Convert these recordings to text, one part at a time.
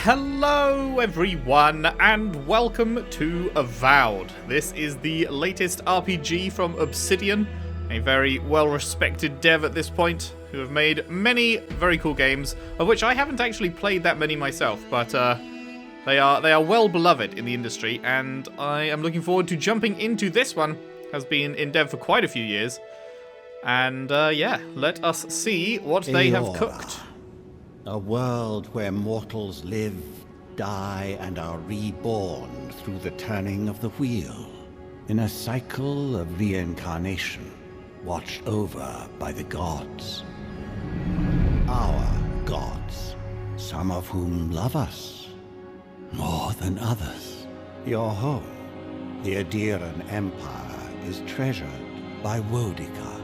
Hello everyone and welcome to Avowed. This is the latest RPG from Obsidian, a very well-respected dev at this point, who have made many very cool games, of which I haven't actually played that many myself, but they are well beloved in the industry, and I am looking forward to jumping into this one. Has been in dev for quite a few years, and yeah, let us see what they have cooked. A world where mortals live, die, and are reborn through the turning of the wheel, in a cycle of reincarnation, watched over by the gods. Our gods, some of whom love us more than others. Your home, the Eoran Empire, is treasured by Wodica,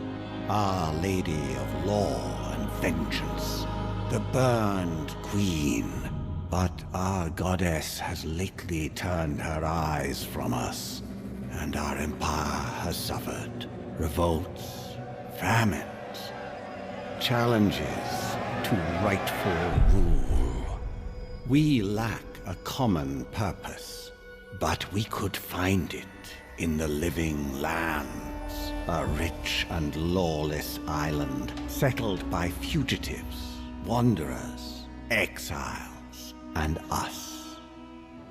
Our Lady of Law and Vengeance. The burned queen, but our goddess has lately turned her eyes from us, and our empire has suffered revolts, famines, challenges to rightful rule. We lack a common purpose, but we could find it in the living lands, a rich and lawless island settled by fugitives, wanderers, exiles, and us.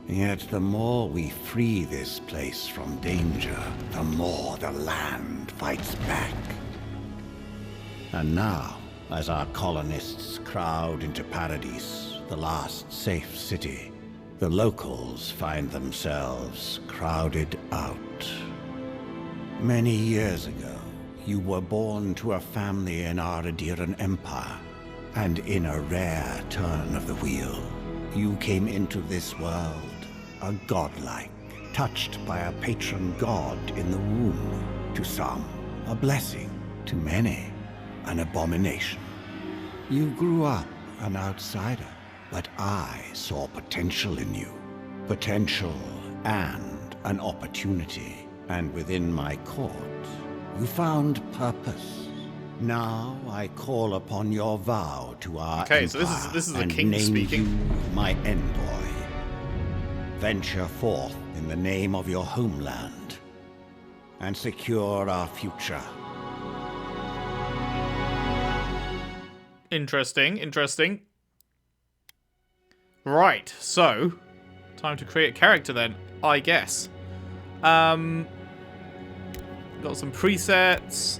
Yet the more we free this place from danger, the more the land fights back. And now, as our colonists crowd into Paradise, the last safe city, the locals find themselves crowded out. Many years ago, you were born to a family in our Eoran Empire. And in a rare turn of the wheel, you came into this world, a godlike, touched by a patron god in the womb. To some, a blessing. To many, an abomination. You grew up an outsider, but I saw potential in you. Potential and an opportunity. And within my court, you found purpose. Now I call upon your vow to our empire, so this is a and king name speaking. You my envoy. Venture forth in the name of your homeland and secure our future. Interesting. Right, so time to create a character then, I guess. Got some presets.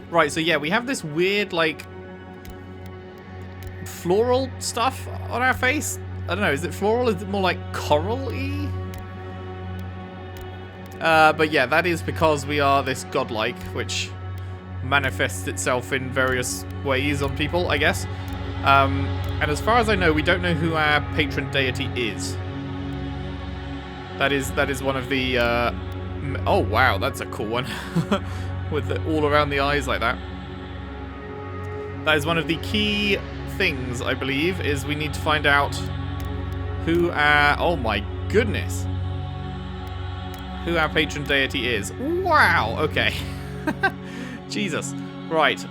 Right, so yeah, we have this weird, like, floral stuff on our face. I don't know, is it floral? Is it more like coral-y? But yeah, that is because we are this godlike, which manifests itself in various ways on people, I guess. And as far as I know, we don't know who our patron deity is. That is one of the, oh wow, that's a cool one. With the, all around the eyes like that. That is one of the key things, I believe, is we need to find out who our... Oh my goodness. Who our patron deity is. Wow, okay. Jesus. Right,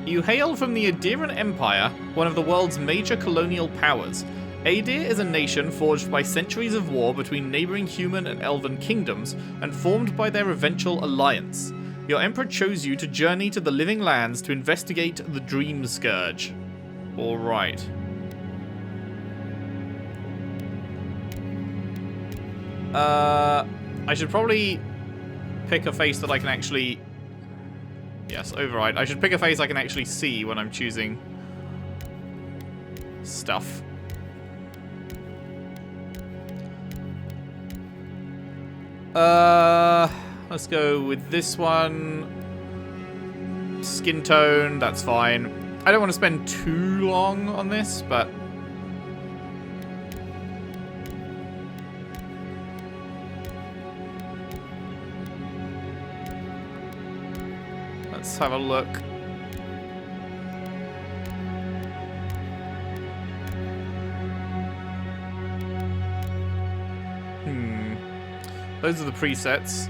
you hail from the Eoran Empire, one of the world's major colonial powers. Aedir is a nation forged by centuries of war between neighboring human and elven kingdoms, and formed by their eventual alliance. Your emperor chose you to journey to the living lands to investigate the Dream Scourge. Alright. I should probably pick a face that I can actually... Yes, override. I should pick a face I can actually see when I'm choosing stuff. Let's go with this one. Skin tone, that's fine. I don't want to spend too long on this, but... Let's have a look. Those are the presets.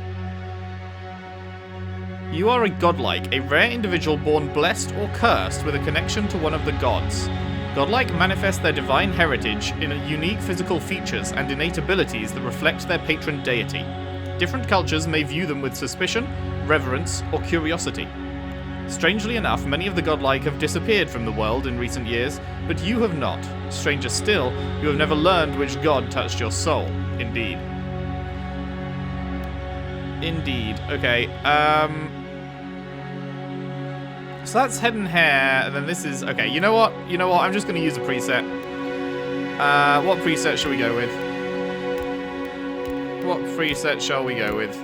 You are a godlike, a rare individual born blessed or cursed with a connection to one of the gods. Godlike manifest their divine heritage in unique physical features and innate abilities that reflect their patron deity. Different cultures may view them with suspicion, reverence, or curiosity. Strangely enough, many of the godlike have disappeared from the world in recent years, but you have not. Stranger still, you have never learned which god touched your soul. Indeed. Indeed. Okay, so that's head and hair, and then this is... Okay, you know what? You know what? I'm just going to use a preset. What preset shall we go with? What preset shall we go with?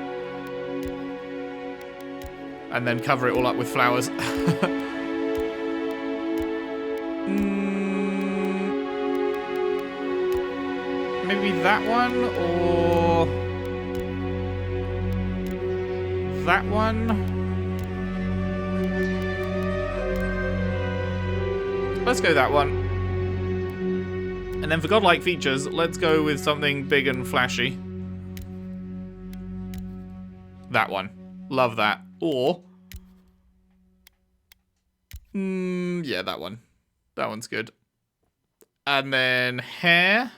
And then cover it all up with flowers. Maybe that one, or... that one? Let's go that one. And then for godlike features, let's go with something big and flashy. That one. Love that. Or... yeah, that one. That one's good. And then hair.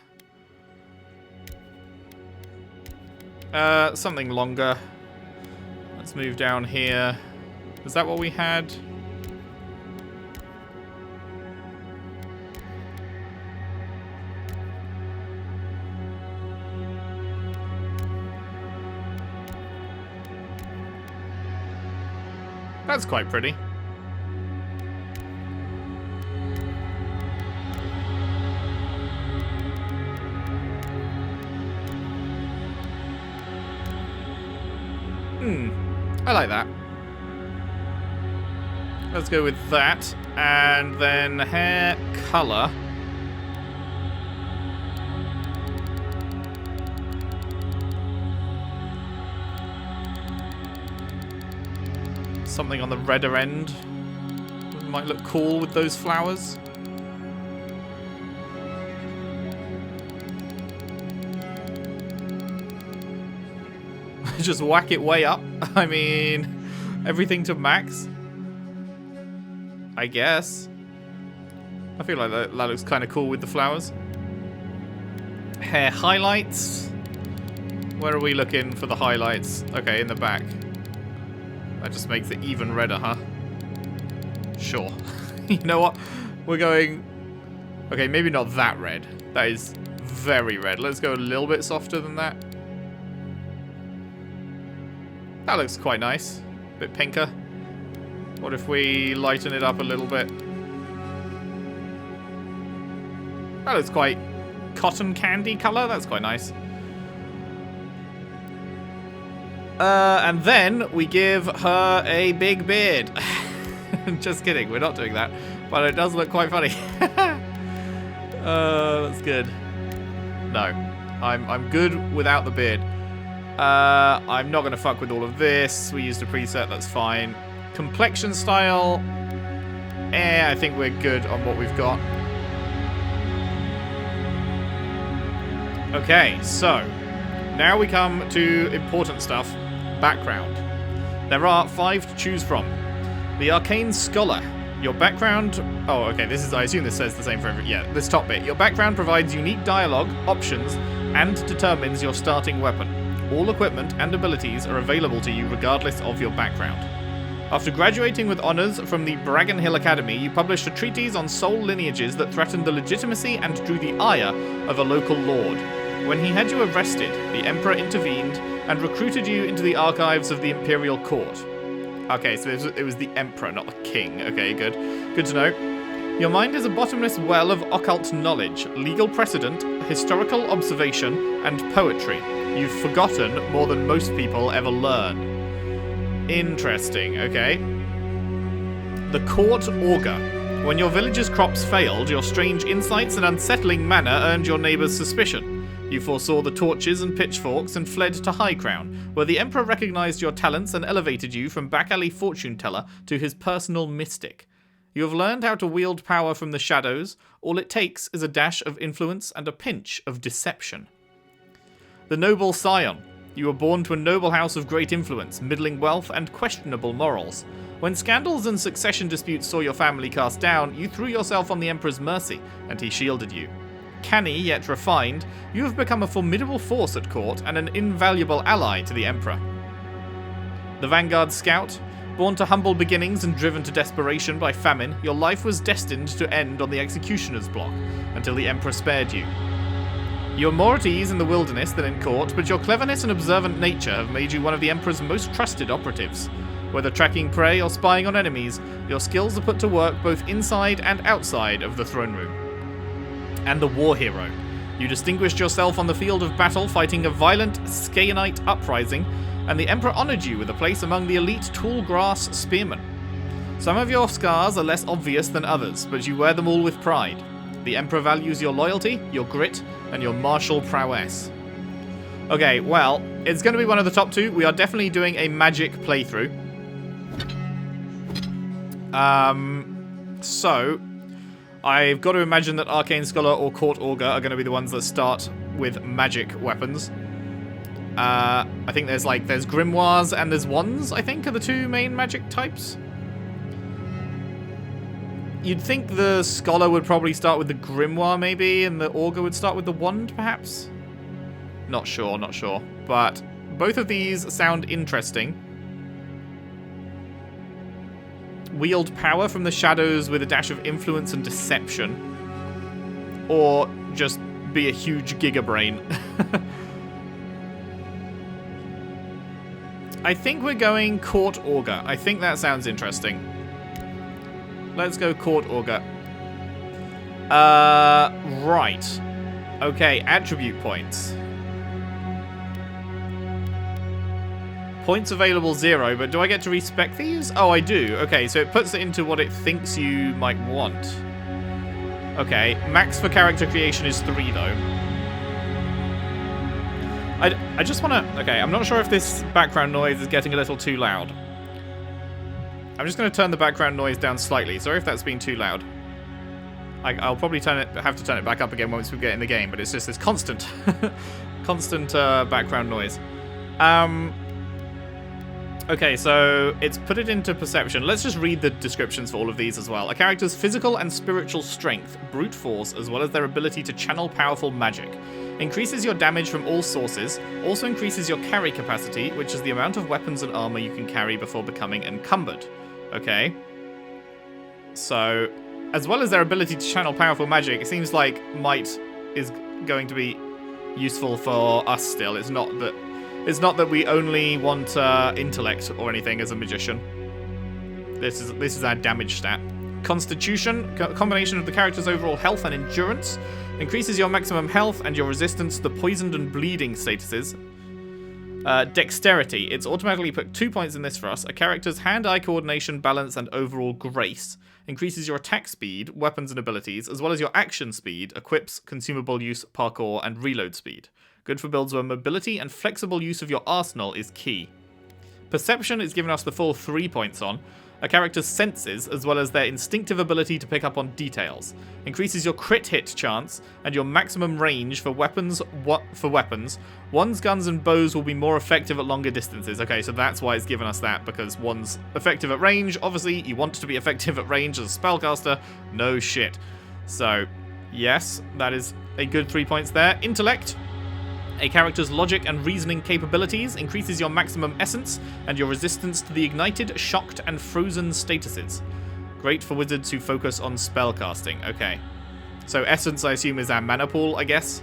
Something longer. Let's move down here. Is that what we had? That's quite pretty. I like that. Let's go with that. And then hair color. Something on the redder end. Might look cool with those flowers. Just whack it way up. I mean, everything to max. I guess. I feel like that looks kind of cool with the flowers. Hair highlights. Where are we looking for the highlights? Okay, in the back. That just makes it even redder, huh? Sure. You know what? We're going... Okay, maybe not that red. That is very red. Let's go a little bit softer than that. That looks quite nice. A bit pinker. What if we lighten it up a little bit? That looks quite cotton candy colour. That's quite nice. And then we give her a big beard. Just kidding, we're not doing that. But it does look quite funny. That's good. No, I'm good without the beard. I'm not going to fuck with all of this. We used a preset, that's fine. Complexion style. I think we're good on what we've got. Okay, so now we come to important stuff. Background. There are 5 to choose from. The Arcane Scholar. Your background... Oh, okay, this is... I assume this says the same for every... Yeah, this top bit. Your background provides unique dialogue, options, and determines your starting weapon. All equipment and abilities are available to you regardless of your background. After graduating with honours from the Bragan Hill Academy, you published a treatise on soul lineages that threatened the legitimacy and drew the ire of a local lord. When he had you arrested, the Emperor intervened and recruited you into the archives of the Imperial Court. Okay, so it was the Emperor, not the King. Okay, good. Good to know. Your mind is a bottomless well of occult knowledge, legal precedent, historical observation, and poetry. You've forgotten more than most people ever learn. Interesting, okay. The Court Augur. When your village's crops failed, your strange insights and unsettling manner earned your neighbours' suspicion. You foresaw the torches and pitchforks and fled to High Crown, where the Emperor recognised your talents and elevated you from back-alley fortune-teller to his personal mystic. You have learned how to wield power from the shadows. All it takes is a dash of influence and a pinch of deception. The Noble Scion. You were born to a noble house of great influence, middling wealth, and questionable morals. When scandals and succession disputes saw your family cast down, you threw yourself on the Emperor's mercy, and he shielded you. Canny, yet refined, you have become a formidable force at court and an invaluable ally to the Emperor. The Vanguard Scout, born to humble beginnings and driven to desperation by famine, your life was destined to end on the executioner's block, until the Emperor spared you. You are more at ease in the wilderness than in court, but your cleverness and observant nature have made you one of the Emperor's most trusted operatives. Whether tracking prey or spying on enemies, your skills are put to work both inside and outside of the throne room. And the war hero. You distinguished yourself on the field of battle fighting a violent Skayanite uprising, and the Emperor honoured you with a place among the elite tall grass spearmen. Some of your scars are less obvious than others, but you wear them all with pride. The Emperor values your loyalty, your grit, and your martial prowess. Okay, well, it's going to be one of the top two. We are definitely doing a magic playthrough. So, I've got to imagine that Arcane Scholar or Court Augur are going to be the ones that start with magic weapons. I think there's Grimoires and there's Wands, I think, are the two main magic types. You'd think the Scholar would probably start with the Grimoire, maybe, and the Augur would start with the Wand, perhaps? Not sure. But both of these sound interesting. Wield power from the shadows with a dash of influence and deception. Or just be a huge gigabrain. I think we're going Court Augur. I think that sounds interesting. Let's go Court Augur. Right. Okay, attribute points. Points available 0, but do I get to respec these? Oh, I do. Okay, so it puts it into what it thinks you might want. Okay, max for character creation is 3, though. I just want to... Okay, I'm not sure if this background noise is getting a little too loud. I'm just going to turn the background noise down slightly. Sorry if that's been too loud. I'll probably have to turn it back up again once we get in the game, but it's just this constant, constant background noise. Okay, so it's put it into perception. Let's just read the descriptions for all of these as well. A character's physical and spiritual strength, brute force, as well as their ability to channel powerful magic. Increases your damage from all sources, also increases your carry capacity, which is the amount of weapons and armor you can carry before becoming encumbered. Okay. So, as well as their ability to channel powerful magic, it seems like might is going to be useful for us still. It's not that we only want intellect or anything as a magician. This is our damage stat. Constitution, combination of the character's overall health and endurance, increases your maximum health and your resistance to the poisoned and bleeding statuses. Dexterity, it's automatically put 2 points in this for us. A character's hand-eye coordination, balance, and overall grace. Increases your attack speed, weapons and abilities, as well as your action speed, equips, consumable use, parkour, and reload speed. Good for builds where mobility and flexible use of your arsenal is key. Perception is given us the full 3 points on. A character's senses, as well as their instinctive ability to pick up on details. Increases your crit hit chance and your maximum range for weapons. One's guns and bows will be more effective at longer distances. Okay, so that's why it's given us that, because one's effective at range. Obviously, you want to be effective at range as a spellcaster. No shit. So, yes, that is a good 3 points there. Intellect. A character's logic and reasoning capabilities increases your maximum essence and your resistance to the ignited, shocked, and frozen statuses. Great for wizards who focus on spellcasting. Okay. So essence, I assume, is our mana pool, I guess.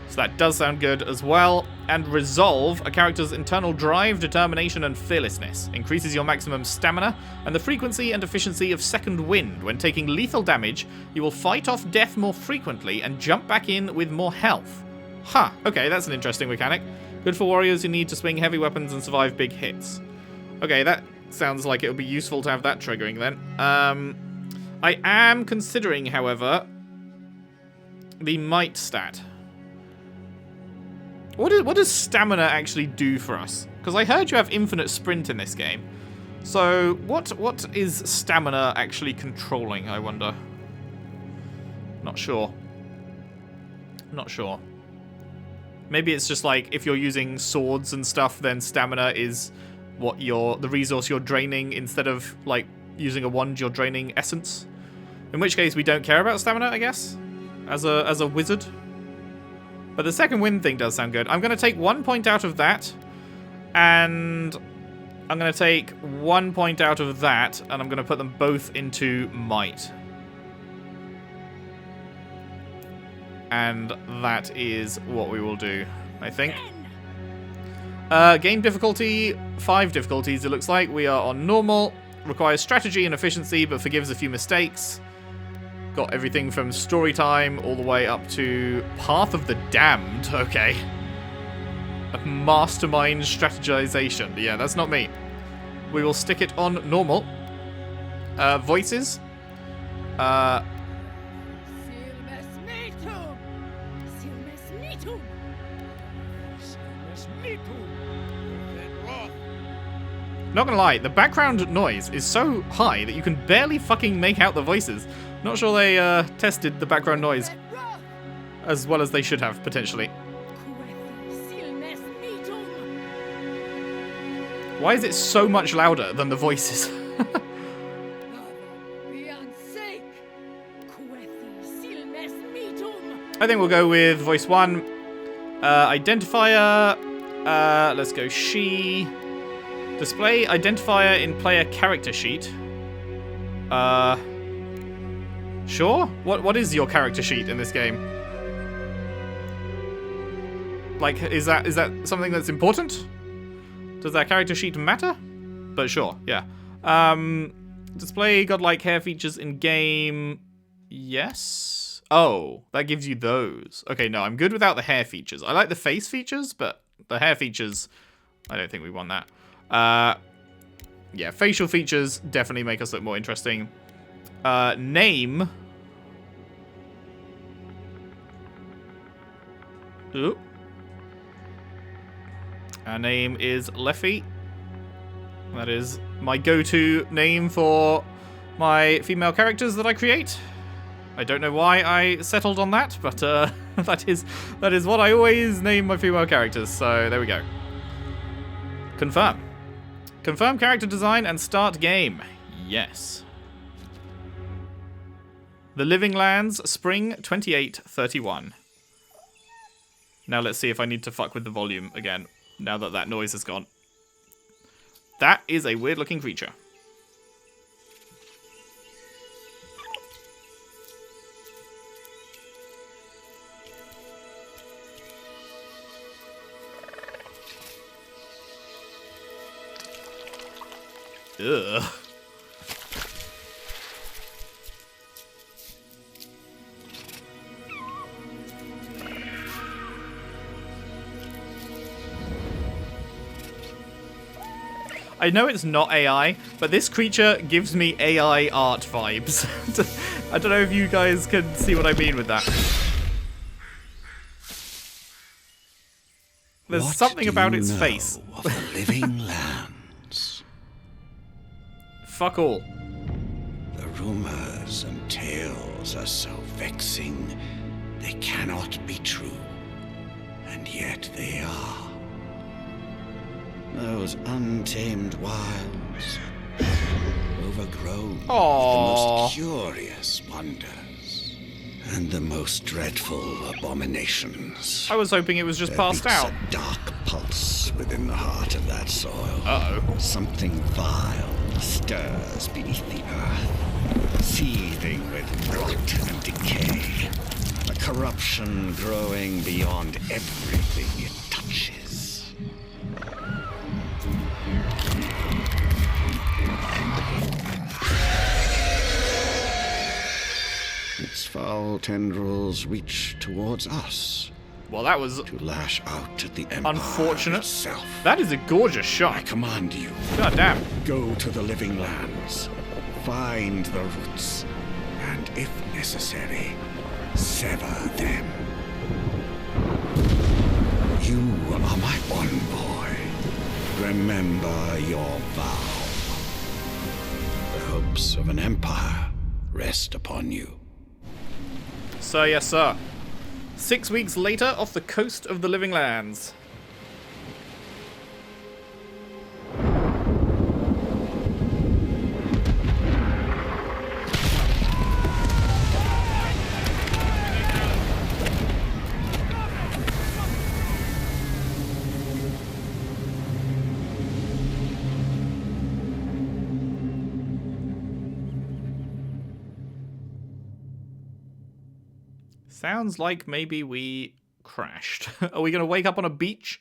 So that does sound good as well. And resolve, a character's internal drive, determination, and fearlessness. Increases your maximum stamina and the frequency and efficiency of second wind. When taking lethal damage, you will fight off death more frequently and jump back in with more health. Huh, okay, that's an interesting mechanic. Good for warriors who need to swing heavy weapons and survive big hits. Okay, that sounds like it would be useful to have that triggering then. I am considering, however, the might stat. What does stamina actually do for us? Because I heard you have infinite sprint in this game. So, what is stamina actually controlling, I wonder? Not sure. Maybe it's just like if you're using swords and stuff, then stamina is what the resource you're draining instead of like using a wand you're draining essence. In which case we don't care about stamina, I guess, as a wizard. But the second wind thing does sound good. I'm going to take 1 point out of that, and I'm going to take 1 point out of that, and I'm going to put them both into might. And that is what we will do, I think. Game difficulty, 5 difficulties it looks like. We are on normal. Requires strategy and efficiency, but forgives a few mistakes. Got everything from story time all the way up to Path of the Damned. Okay. A mastermind strategization. Yeah, that's not me. We will stick it on normal. Voices. Not gonna lie, the background noise is so high that you can barely fucking make out the voices. Not sure they tested the background noise as well as they should have, potentially. Why is it so much louder than the voices? I think we'll go with voice 1. Identifier. Let's go she. Display identifier in player character sheet. Sure? What is your character sheet in this game? Like, is that something that's important? Does that character sheet matter? But sure, yeah. Display godlike hair features in game. Yes. Oh, that gives you those. Okay, no, I'm good without the hair features. I like the face features, but the hair features, I don't think we want that. Yeah, facial features definitely make us look more interesting. Name. Ooh. Our name is Leffy. That is my go-to name for my female characters that I create. I don't know why I settled on that, but that is what I always name my female characters. So there we go. Confirm. Confirm character design and start game. Yes. The Living Lands, Spring 2831. Now let's see if I need to fuck with the volume again, now that that noise is gone. That is a weird looking creature. Ugh. I know it's not AI, but this creature gives me AI art vibes. I don't know if you guys can see what I mean with that. There's something about its face. Of the living lands. Fuck all. The rumors and tales are so vexing, they cannot be true. And yet they are. Those untamed wilds, overgrown with the most curious wonders and the most dreadful abominations. I was hoping it was just passed out. A dark pulse within the heart of that soil. Uh-oh. Something vile stirs beneath the earth, seething with rot and decay. A corruption growing beyond everything it touches. Its foul tendrils reach towards us. Well, that was to lash out at the Empire unfortunate. Itself. That is a gorgeous shot. I command you. God damn. Go to the living lands, find the roots, and if necessary, sever them. You are my envoy. Remember your vow. The hopes of an empire rest upon you. Sir, yes, sir. 6 weeks later, off the coast of the Living Lands. Sounds like maybe we crashed. Are we going to wake up on a beach?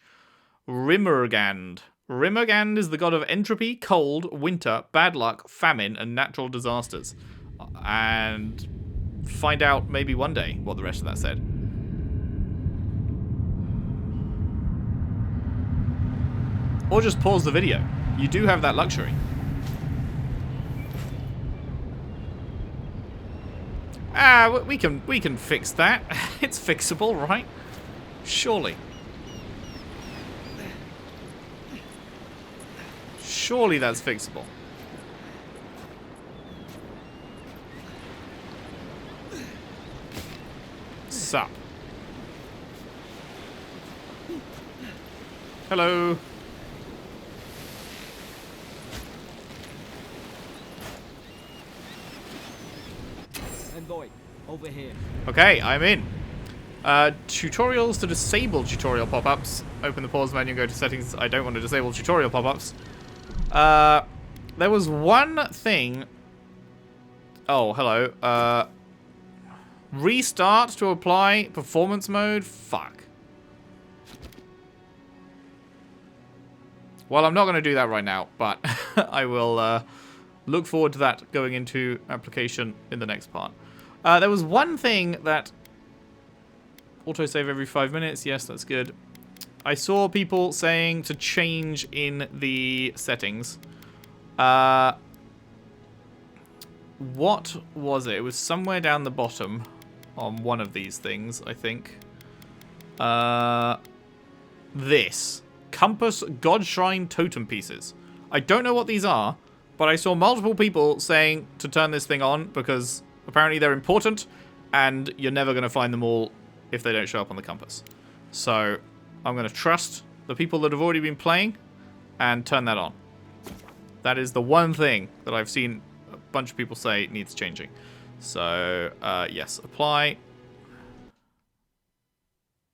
Rimmergand. Rimmergand is the god of entropy, cold, winter, bad luck, famine, and natural disasters. And find out maybe one day what the rest of that said. Or just pause the video. You do have that luxury. Ah, we can fix that. It's fixable, right? Surely. Surely that's fixable. Sup. Hello. Envoy, over here. Okay, I'm in. Tutorials to disable tutorial pop-ups. Open the pause menu and go to settings. I don't want to disable tutorial pop-ups. There was one thing. Oh, hello. Restart to apply performance mode. Fuck. Well, I'm not going to do that right now, but I will look forward to that going into application in the next part. There was one thing that... Autosave every 5 minutes. Yes, that's good. I saw people saying to change in the settings. What was it? It was somewhere down the bottom on one of these things, I think. This. Compass God Shrine Totem Pieces. I don't know what these are, but I saw multiple people saying to turn this thing on because apparently they're important and you're never going to find them all if they don't show up on the compass. So I'm going to trust the people that have already been playing and turn that on. That is the one thing that I've seen a bunch of people say needs changing. So, yes, apply.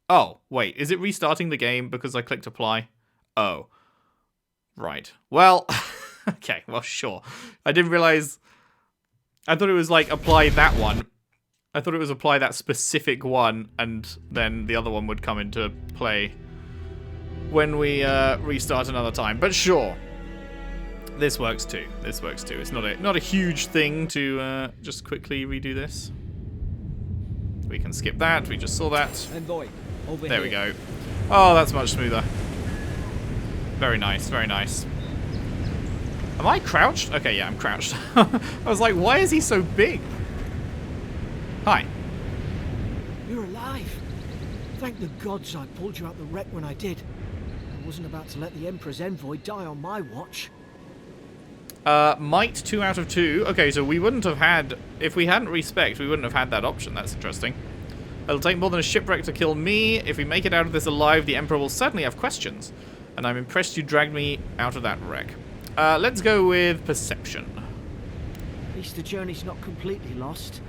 Oh, wait, is it restarting the game because I clicked apply? Oh, right. Well, okay, well, sure. I didn't realize... I thought it was like apply that one. I thought it was apply that specific one, and then the other one would come into play when we restart another time. But sure, this works too. This works too. It's not a huge thing to just quickly redo this. We can skip that. We just saw that. Envoy, over there here. we go. Oh, that's much smoother. Very nice. Very nice. Am I crouched? Okay, yeah, I'm crouched. I was like, why is he so big? Hi. You're alive. Thank the gods I pulled you out the wreck when I did. I wasn't about to let the Emperor's envoy die on my watch. Might 2 out of 2. Okay, so we wouldn't have had... If we hadn't respect, we wouldn't have had that option. That's interesting. It'll take more than a shipwreck to kill me. If we make it out of this alive, the Emperor will certainly have questions. And I'm impressed you dragged me out of that wreck. Let's go with perception. At least the journey's not completely lost.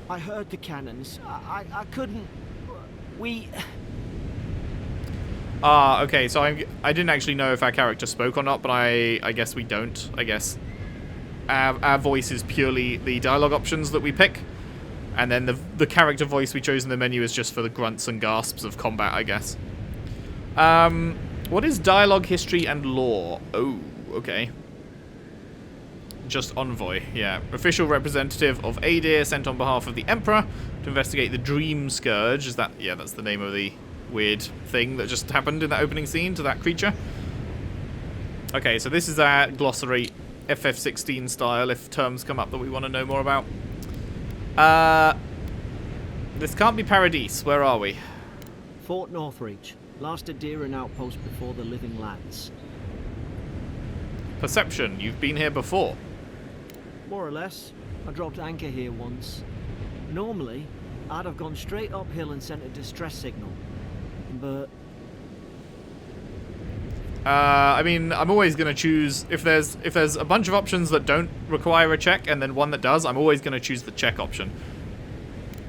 I heard the cannons. I couldn't... We... Okay, so I didn't actually know if our character spoke or not, but I guess we don't. I guess our voice is purely the dialogue options that we pick. And then the character voice we chose in the menu is just for the grunts and gasps of combat, I guess. What is dialogue, history, and lore? Oh, okay. Just envoy, yeah. Official representative of Adir sent on behalf of the Emperor to investigate the Dream Scourge. Is that... Yeah, that's the name of the weird thing that just happened in that opening scene to that creature. Okay, so this is our glossary, FF16 style, if terms come up that we want to know more about. This can't be Paradise. Where are we? Fort Northreach. Last Adiran outpost before the Living Lands. Perception. You've been here before. More or less. I dropped anchor here once. Normally, I'd have gone straight uphill and sent a distress signal. But I mean, I'm always going to choose, if there's a bunch of options that don't require a check and then one that does, I'm always going to choose the check option.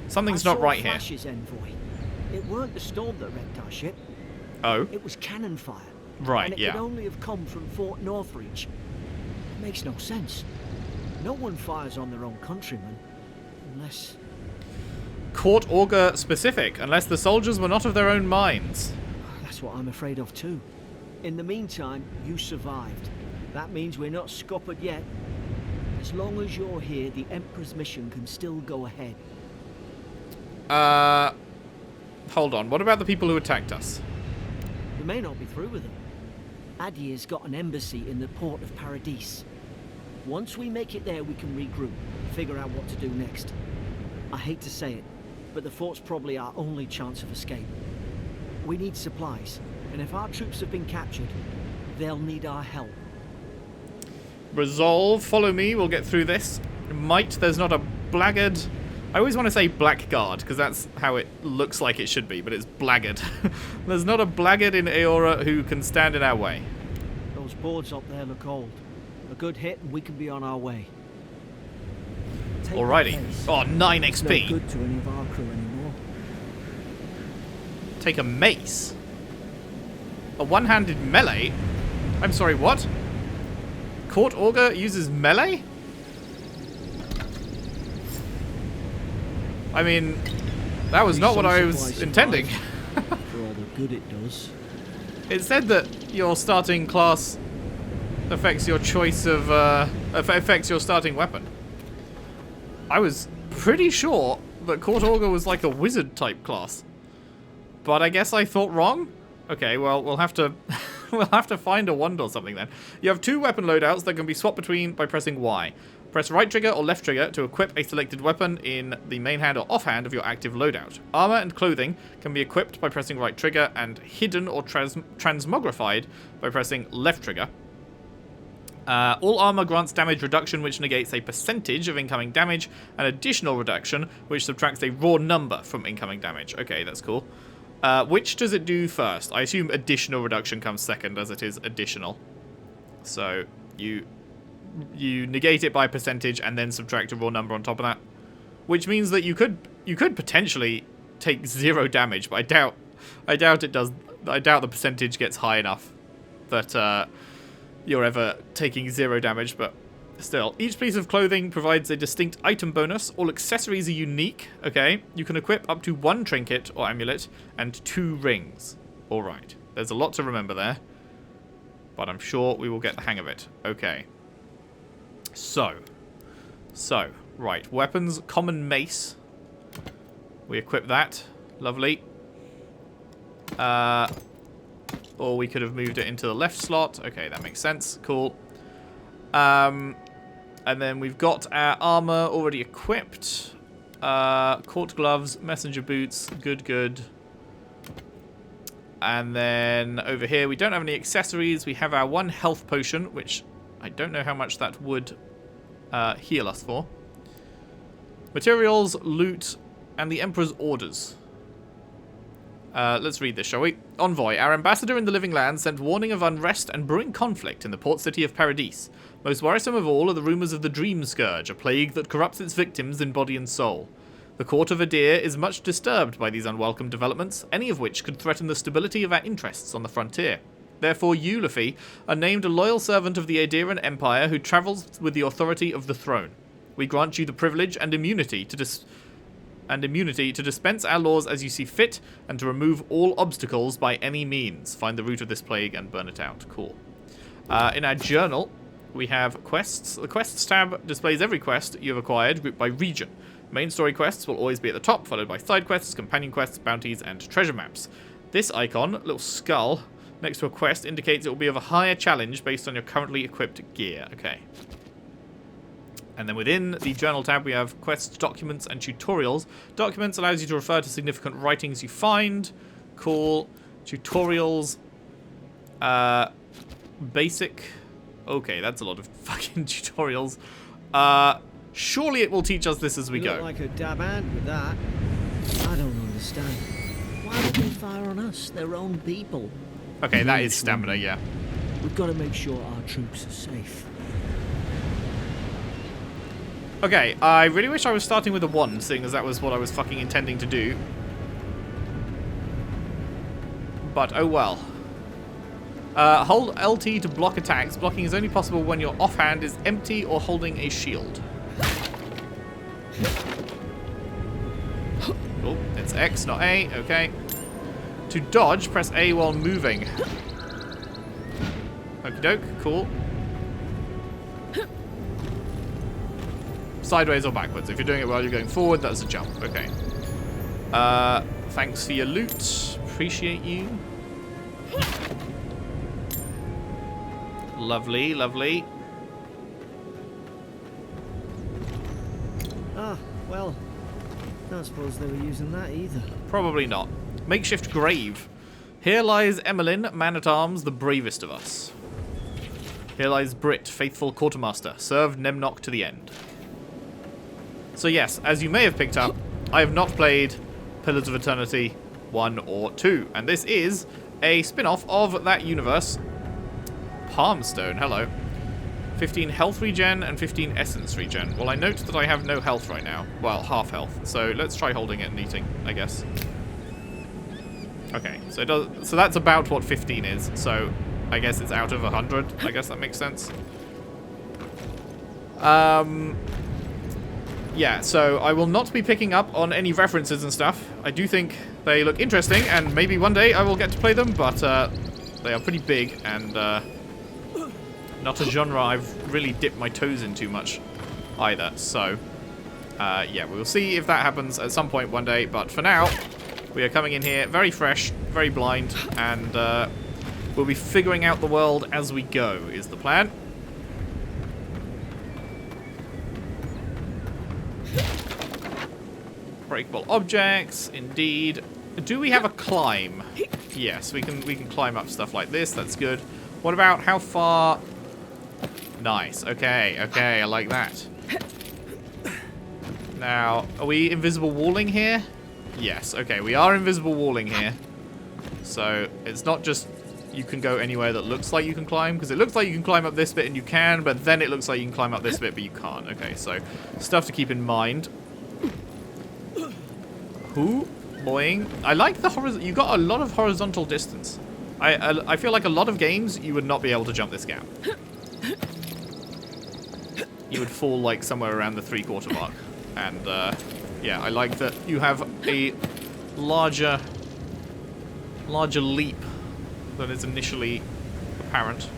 Something's not right here. Flash's envoy. It weren't the storm that wrecked our ship. Oh? It was cannon fire. Right, and it yeah. could only have come from Fort Northreach. It makes no sense. No one fires on their own countrymen, unless... Court augur specific, unless the soldiers were not of their own minds. That's what I'm afraid of too. In the meantime, you survived. That means we're not scuppered yet. As long as you're here, the Emperor's mission can still go ahead. Hold on. What about the people who attacked us? We may not be through with them. Adir's got an embassy in the port of Paradis. Once we make it there, we can regroup, figure out what to do next. I hate to say it, but the fort's probably our only chance of escape. We need supplies, and if our troops have been captured, they'll need our help. Resolve, follow me, we'll get through this. Might, there's not a blackguard. I always want to say blackguard, because that's how it looks like it should be, but it's blackguard. There's not a blackguard in Eora who can stand in our way. Those boards up there look old. A good hit and we can be on our way. Take Alrighty. Oh, 9 it's XP. no good to any of our crew anymore. Take a mace. A one-handed melee? I'm sorry, what? Court augur uses melee? I mean, that was not what I was intending. For all the good it does. It said that your starting class affects your choice of, affects your starting weapon. I was pretty sure that Court augur was like a wizard type class. But I guess I thought wrong? Okay, well, we'll have to we'll have to find a wand or something then. You have 2 weapon loadouts that can be swapped between by pressing Y. Press right trigger or left trigger to equip a selected weapon in the main hand or offhand of your active loadout. Armor and clothing can be equipped by pressing right trigger and hidden or transmogrified by pressing left trigger. All armor grants damage reduction, which negates a percentage of incoming damage, and additional reduction, which subtracts a raw number from incoming damage. Okay, that's cool. Which does it do first? I assume additional reduction comes second, as it is additional. So you negate it by percentage and then subtract a raw number on top of that, which means that you could potentially take 0 damage, but I doubt it does. I doubt the percentage gets high enough that you're ever taking 0 damage. But still, each piece of clothing provides a distinct item bonus. All accessories are unique. Okay, you can equip up to 1 trinket or amulet and 2 rings. All right, there's a lot to remember there, but I'm sure we will get the hang of it. Okay. So, right, weapons, common mace. We equip that. Lovely. Or we could have moved it into the left slot. Okay, that makes sense. Cool. And then we've got our armor already equipped. Court gloves, messenger boots. Good. And then over here, we don't have any accessories. We have our 1 health potion, which I don't know how much that would heal us for. Materials, loot, and the Emperor's orders. Let's read this, shall we? Envoy, our ambassador in the living land sent warning of unrest and brewing conflict in the port city of Paradis. Most worrisome of all are the rumours of the Dream Scourge, a plague that corrupts its victims in body and soul. The court of Adir is much disturbed by these unwelcome developments, any of which could threaten the stability of our interests on the frontier. Therefore, you, Luffy, are named a loyal servant of the Adiran Empire who travels with the authority of the throne. We grant you the privilege and immunity to dispense our laws as you see fit, and to remove all obstacles by any means. Find the root of this plague and burn it out. Cool. In our journal, we have quests. The quests tab displays every quest you have acquired, grouped by region. Main story quests will always be at the top, followed by side quests, companion quests, bounties, and treasure maps. This icon, little skull, next to a quest indicates it will be of a higher challenge based on your currently equipped gear. Okay. And then within the journal tab, we have quests, documents, and tutorials. Documents allows you to refer to significant writings you find. Cool. Tutorials. Basic. Okay, that's a lot of fucking tutorials. Surely it will teach us this as we You go. look like a dab hand with that. understand. Why would they fire on us, their own people? Okay, that is stamina, yeah. We've got to make sure our troops are safe. Okay, I really wish I was starting with a 1, seeing as that was what I was fucking intending to do. But, oh well. Hold LT to block attacks. Blocking is only possible when your offhand is empty or holding a shield. Oh, it's X, not A. Okay. To dodge, press A while moving. Okie doke, cool. Sideways or backwards. If you're doing it while you're going forward, that's a jump. Okay. Thanks for your loot. Appreciate you. Lovely, lovely. Ah, well, I don't suppose they were using that either. Probably not. Makeshift grave. Here lies Emmeline, man-at-arms, the bravest of us. Here lies Brit, faithful quartermaster, served Nemnock to the end. So yes, as you may have picked up, I have not played Pillars of Eternity 1 or 2, and this is a spin-off of that universe. Palmstone, hello. 15 health regen and 15 essence regen. Well, I note that I have no health right now. Well, half health. So let's try holding it and eating, I guess. Okay, so it does. So that's about what 15 is. So I guess it's out of 100. I guess that makes sense. Yeah, so I will not be picking up on any references and stuff. I do think they look interesting, and maybe one day I will get to play them, but they are pretty big and not a genre I've really dipped my toes in too much either. So, yeah, we'll see if that happens at some point one day, but for now, we are coming in here very fresh, very blind, and we'll be figuring out the world as we go, is the plan. Breakable objects, indeed. Do we have a climb? Yes, we can climb up stuff like this. That's good. What about how far? Nice. Okay, okay, I like that. Now, are we invisible walling here? Yes. Okay, we are invisible walling here. So it's not just you can go anywhere that looks like you can climb, because it looks like you can climb up this bit and you can, but then it looks like you can climb up this bit but you can't. Okay, so stuff to keep in mind. Ooh, boing. I like the horizontal. You got a lot of horizontal distance. I feel like a lot of games you would not be able to jump this gap. You would fall like somewhere around the 3/4 mark. And yeah, I like that you have a larger leap than is initially apparent.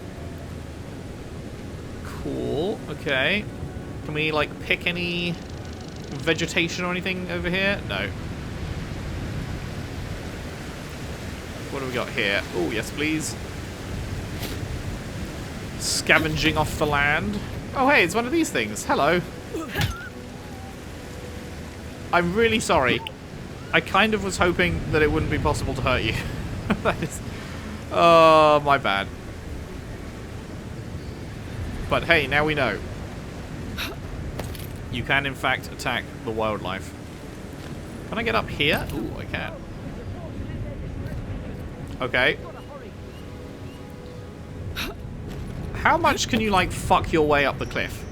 Cool. Okay. Can we like pick any vegetation or anything over here? No. What do we got here? Oh, yes, please. Scavenging off the land. Oh, hey, it's one of these things. Hello. I'm really sorry. I kind of was hoping that it wouldn't be possible to hurt you. That is... Oh, my bad. But hey, now we know. You can, in fact, attack the wildlife. Can I get up here? Ooh, I can. Okay. How much can you, like, fuck your way up the cliff?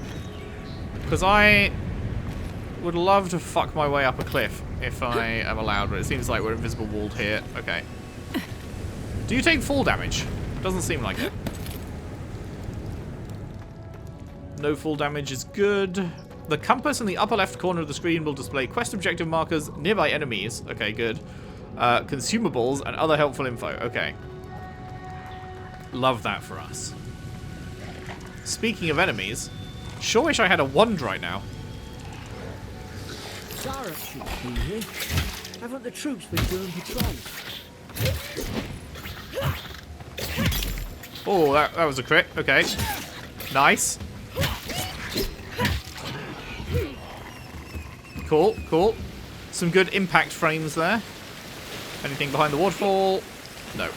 Because I would love to fuck my way up a cliff if I am allowed, but it seems like we're invisible walled here. Okay. Do you take fall damage? Doesn't seem like it. No fall damage is good. The compass in the upper left corner of the screen will display quest objective markers, nearby enemies. Okay, good. Consumables and other helpful info. Okay. Love that for us. Speaking of enemies, sure wish I had a wand right now. Zara should be here. Haven't the troops been doing patrols? Oh, that was a crit. Okay. Nice. Cool, cool. Some good impact frames there. Anything behind the waterfall? No.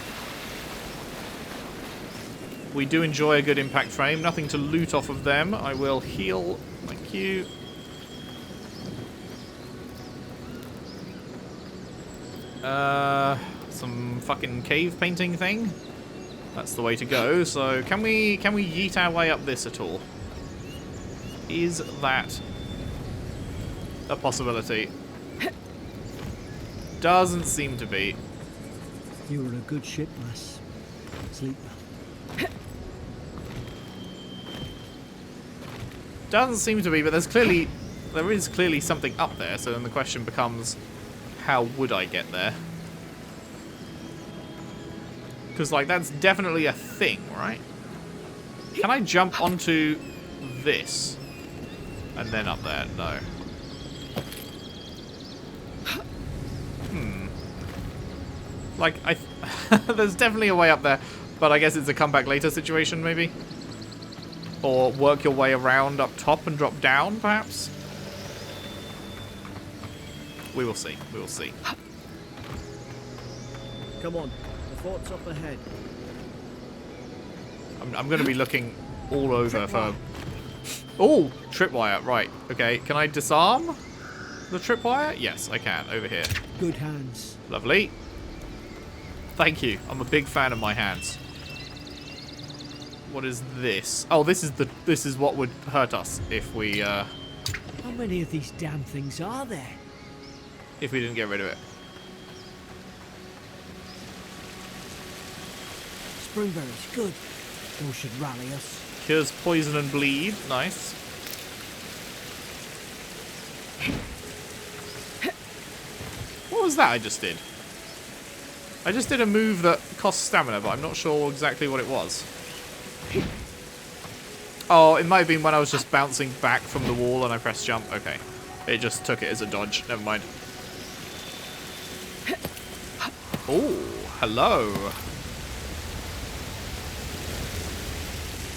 We do enjoy a good impact frame. Nothing to loot off of them. I will heal. Thank you. Some fucking cave painting thing. That's the way to go. So can we yeet our way up this at all? Is that a possibility? Doesn't seem to be. You were a good ship, lass. Sleep well. Doesn't seem to be, but there is clearly something up there. So then the question becomes, how would I get there? Because like that's definitely a thing, right? Can I jump onto this and then up there? No. Like, there's definitely a way up there, but I guess it's a come back later situation, maybe? Or work your way around up top and drop down, perhaps? We will see. We will see. Come on, the fort's up ahead. I'm going to be looking all over for... Oh, tripwire, right. Okay, can I disarm the tripwire? Yes, I can, over here. Good hands. Lovely. Thank you. I'm a big fan of my hands. What is this? Oh, this is what would hurt us if we How many of these damn things are there? if we didn't get rid of it. Springberries, good. Those should rally us. Cures poison and bleed. Nice. What was that I just did? I just did a move that costs stamina, but I'm not sure exactly what it was. Oh, it might have been when I was just bouncing back from the wall and I pressed jump. Okay. It just took it as a dodge. Never mind. Oh, hello.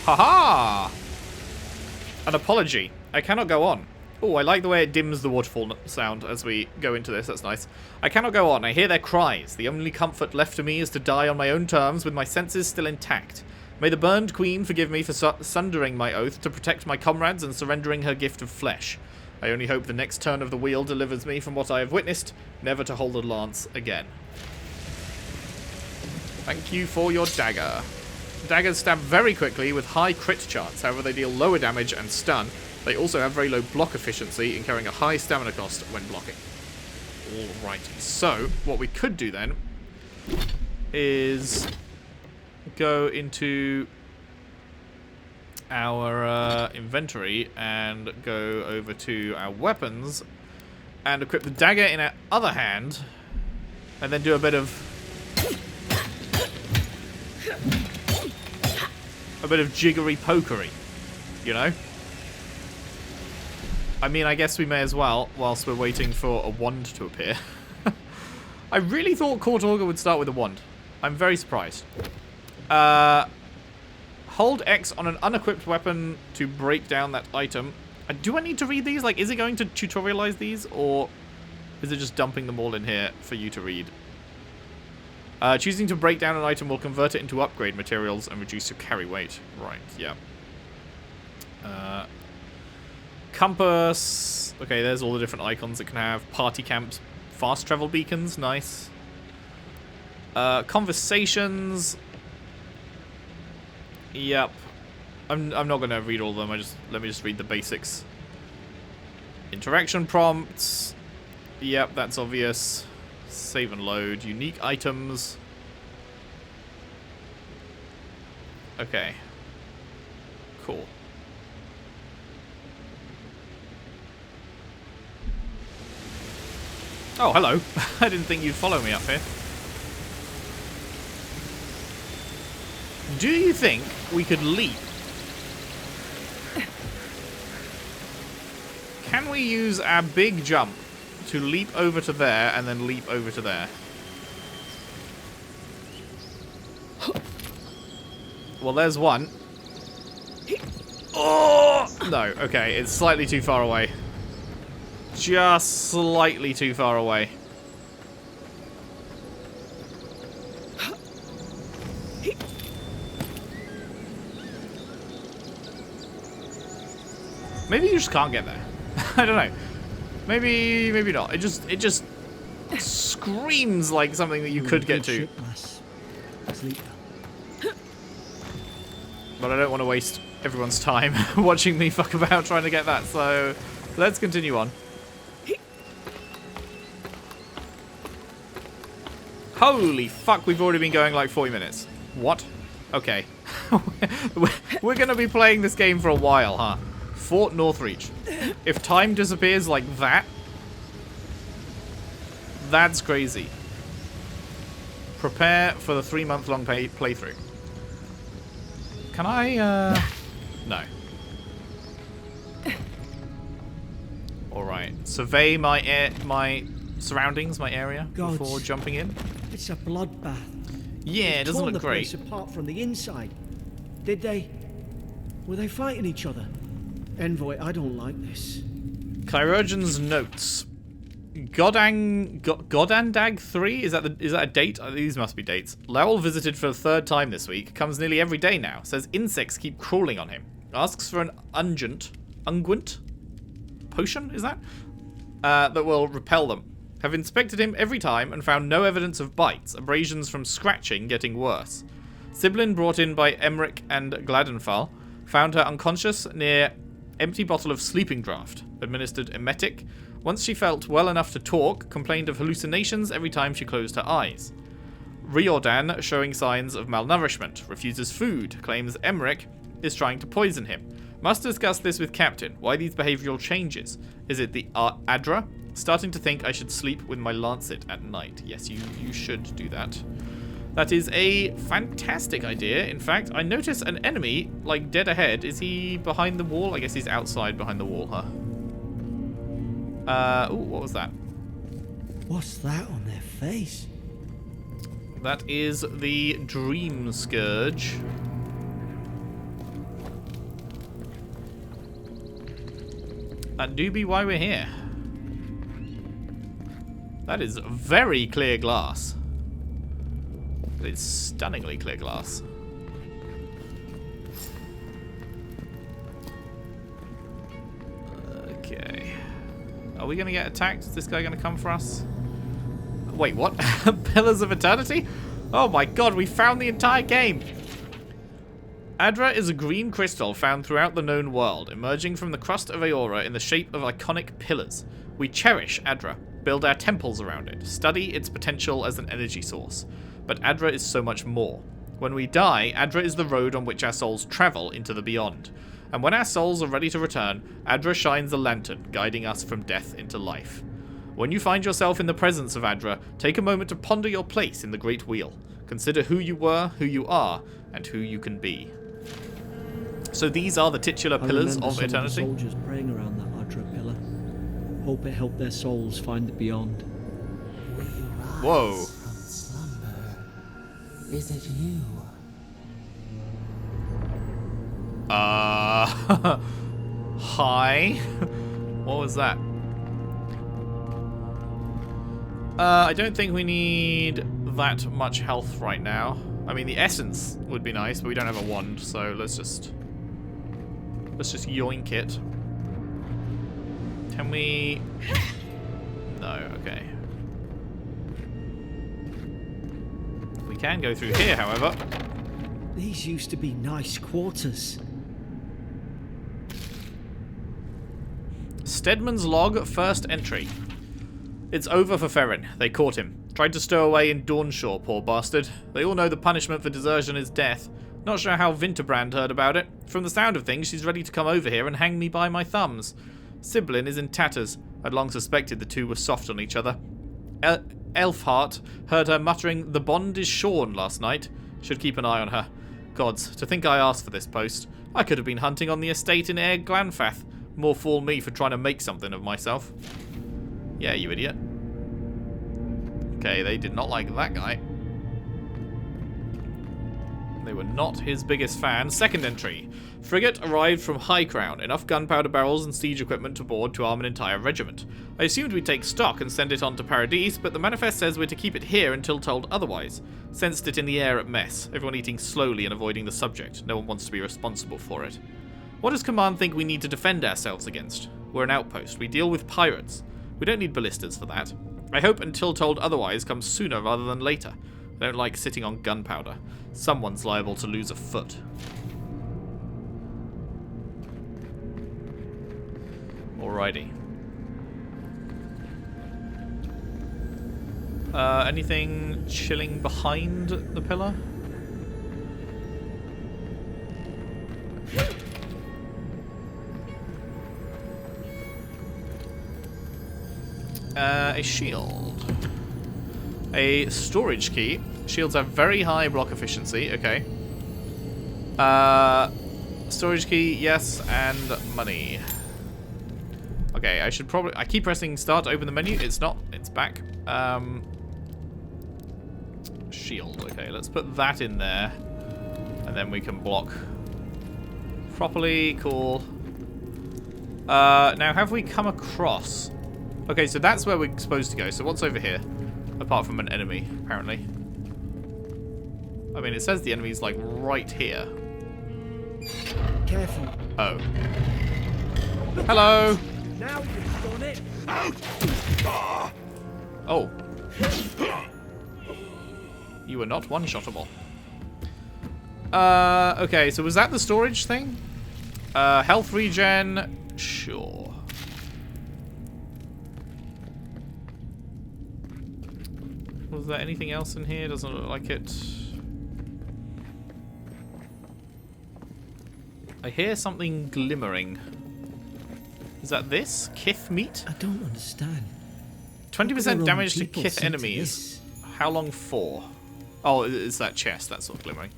Haha! An apology. I cannot go on. Oh, I like the way it dims the waterfall sound as we go into this. That's nice. I cannot go on. I hear their cries. The only comfort left to me is to die on my own terms with my senses still intact. May the burned queen forgive me for sundering my oath to protect my comrades and surrendering her gift of flesh. I only hope the next turn of the wheel delivers me from what I have witnessed, never to hold a lance again. Thank you for your dagger. Daggers stab very quickly with high crit chance, however they deal lower damage and stun. They also have very low block efficiency, incurring a high stamina cost when blocking. Alrighty, so what we could do then is go into our inventory and go over to our weapons and equip the dagger in our other hand and then do a bit of jiggery pokery, you know? I mean, I guess we may as well, whilst we're waiting for a wand to appear. I really thought Court Augur would start with a wand. I'm very surprised. Hold X on an unequipped weapon to break down that item. Do I need to read these? Like, is it going to tutorialize these, or is it just dumping them all in here for you to read? Choosing to break down an item will convert it into upgrade materials and reduce your carry weight. Right, yeah. Compass. Okay, there's all the different icons it can have. Party camps. Fast travel beacons. Nice. Conversations. Yep. I'm not going to read all of them. Let me just read the basics. Interaction prompts. Yep, that's obvious. Save and load. Unique items. Okay. Cool. Oh, hello. I didn't think you'd follow me up here. Do you think we could leap? Can we use our big jump to leap over to there and then leap over to there? Well, there's one. Oh! No, okay, it's slightly too far away. Just slightly too far away. Maybe you just can't get there. I don't know. Maybe not. It just screams like something that you could get to. But I don't want to waste everyone's time watching me fuck about trying to get that, so let's continue on. Holy fuck, we've already been going like 40 minutes. What? Okay. We're going to be playing this game for a while, huh? Fort Northreach. If time disappears like that, that's crazy. Prepare for the 3-month-long playthrough. Can I, no. Alright. Survey my surroundings, my area, before jumping in. It's a bloodbath. Yeah, it doesn't look great. Place apart from the inside. Did they? Were they fighting each other? Envoy, I don't like this. Chirurgeon's notes. Godandag 3? Is that a date? These must be dates. Lowell visited for the 3rd time this week. Comes nearly every day now. Says insects keep crawling on him. Asks for an unguent potion, is that? That will repel them. Have inspected him every time and found no evidence of bites. Abrasions from scratching getting worse. Siblin brought in by Emmerich and Gladenfall. Found her unconscious near empty bottle of sleeping draught. Administered emetic. Once she felt well enough to talk, complained of hallucinations every time she closed her eyes. Riordan showing signs of malnourishment. Refuses food. Claims Emmerich is trying to poison him. Must discuss this with Captain. Why these behavioural changes? Is it the Adra? Starting to think I should sleep with my lancet at night. Yes, you should do that. That is a fantastic idea. In fact, I notice an enemy, like, dead ahead. Is he behind the wall? I guess he's outside behind the wall, huh? Ooh, what was that? What's that on their face? That is the Dream Scourge. And do be why we're here. That is very clear glass. It's stunningly clear glass. Okay. Are we going to get attacked? Is this guy going to come for us? Wait, what? Pillars of Eternity? Oh my god, we found the entire game! Adra is a green crystal found throughout the known world, emerging from the crust of Eora in the shape of iconic pillars. We cherish Adra, build our temples around it, study its potential as an energy source. But Adra is so much more. When we die, Adra is the road on which our souls travel into the beyond. And when our souls are ready to return, Adra shines a lantern, guiding us from death into life. When you find yourself in the presence of Adra, take a moment to ponder your place in the Great Wheel. Consider who you were, who you are, and who you can be. So these are the titular pillars of eternity? I remember soldiers praying around that Adra pillar. Hope it helped their souls find the beyond. Whoa. From slumber. Is it you? Hi. What was that? I don't think we need that much health right now. I mean, the essence would be nice, but we don't have a wand, so let's just yoink it. Can we? No, okay. We can go through here, however. These used to be nice quarters. Stedman's log, first entry. It's over for Ferrin. They caught him. Tried to stow away in Dawnshaw, poor bastard. They all know the punishment for desertion is death. Not sure how Winterbrand heard about it. From the sound of things, she's ready to come over here and hang me by my thumbs. Siblin is in tatters. I'd long suspected the two were soft on each other. Elfhart heard her muttering, "The bond is shorn," last night. Should keep an eye on her. Gods, to think I asked for this post. I could have been hunting on the estate in Air Glanfath. More fool me for trying to make something of myself. Yeah, you idiot. Okay, they did not like that guy. They were not his biggest fan. Second entry. Frigate arrived from High Crown. Enough gunpowder barrels and siege equipment to board to arm an entire regiment. I assumed we'd take stock and send it on to Paradise, but the manifest says we're to keep it here until told otherwise. Sensed it in the air at mess. Everyone eating slowly and avoiding the subject. No one wants to be responsible for it. What does Command think we need to defend ourselves against? We're an outpost. We deal with pirates. We don't need ballistas for that. I hope until told otherwise comes sooner rather than later. I don't like sitting on gunpowder. Someone's liable to lose a foot. Alrighty. Anything chilling behind the pillar? A shield. A storage key. Shields have very high block efficiency. Okay. Storage key, yes, and money. Okay, I should probably... I keep pressing start to open the menu. It's not. It's back. Shield. Okay, let's put that in there. And then we can block properly. Cool. Now, have we come across... Okay, so that's where we're supposed to go. So what's over here? Apart from an enemy, apparently. I mean, it says the enemy's, like, right here. Careful. Oh. Hello! Now you've done it. Oh. You were not one-shottable. Okay, so was that the storage thing? Health regen? Sure. Was there anything else in here? Doesn't look like it. I hear something glimmering. Is that this? Kith meat? I don't understand. 20% damage to Kith enemies. How long for? Oh, it's that chest that's sort of glimmering.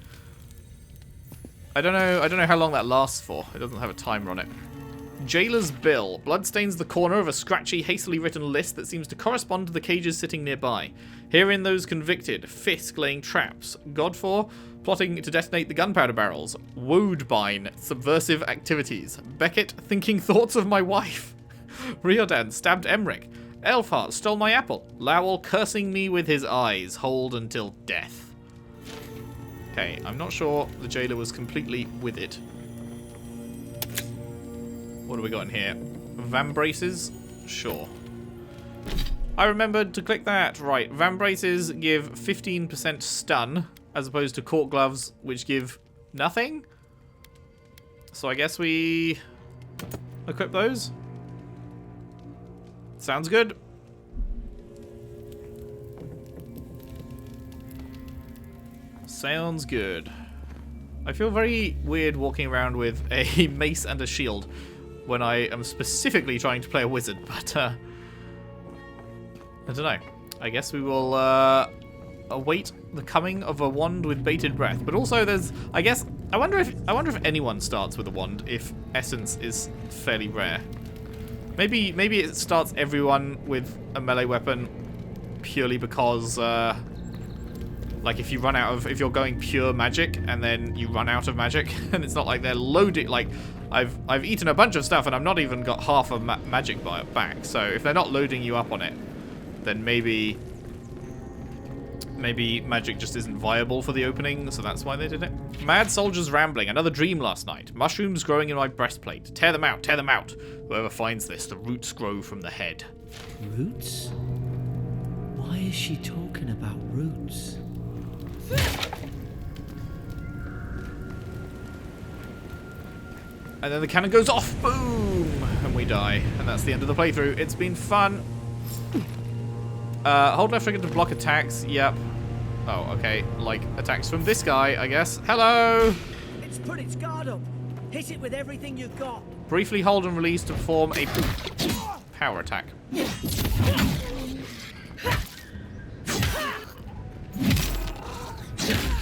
I don't know how long that lasts for. It doesn't have a timer on it. Jailer's bill. Blood stains the corner of a scratchy, hastily written list that seems to correspond to the cages sitting nearby. Herein those convicted. Fisk laying traps. Godfor plotting to detonate the gunpowder barrels. Woadbine subversive activities. Beckett thinking thoughts of my wife. Riordan stabbed Emric. Elfhart stole my apple. Lowell cursing me with his eyes. Hold until death. Okay, I'm not sure the jailer was completely with it. What do we got in here? Vambraces? Sure. I remembered to click that. Right, Vambraces give 15% stun, as opposed to Court Gloves, which give nothing. So I guess we equip those. Sounds good. Sounds good. I feel very weird walking around with a mace and a shield when I am specifically trying to play a wizard, but I don't know. I guess we will await the coming of a wand with bated breath. But also, there's, I wonder if anyone starts with a wand if essence is fairly rare. Maybe it starts everyone with a melee weapon purely because like if you're going pure magic and then you run out of magic and it's not like they're loaded. Like I've eaten a bunch of stuff and I've not even got half of magic back. So if they're not loading you up on it, then maybe magic just isn't viable for the opening, so that's why they did it. Mad soldiers rambling. Another dream last night. Mushrooms growing in my breastplate. Tear them out, tear them out. Whoever finds this, the roots grow from the head. Roots? Why is she talking about roots? And then the cannon goes off. Boom! And we die. And that's the end of the playthrough. It's been fun. Hold left trigger to block attacks. Yep. Oh, okay. Like attacks from this guy, I guess. Hello! It's put its guard up. Hit it with everything you've got. Briefly hold and release to perform a power attack.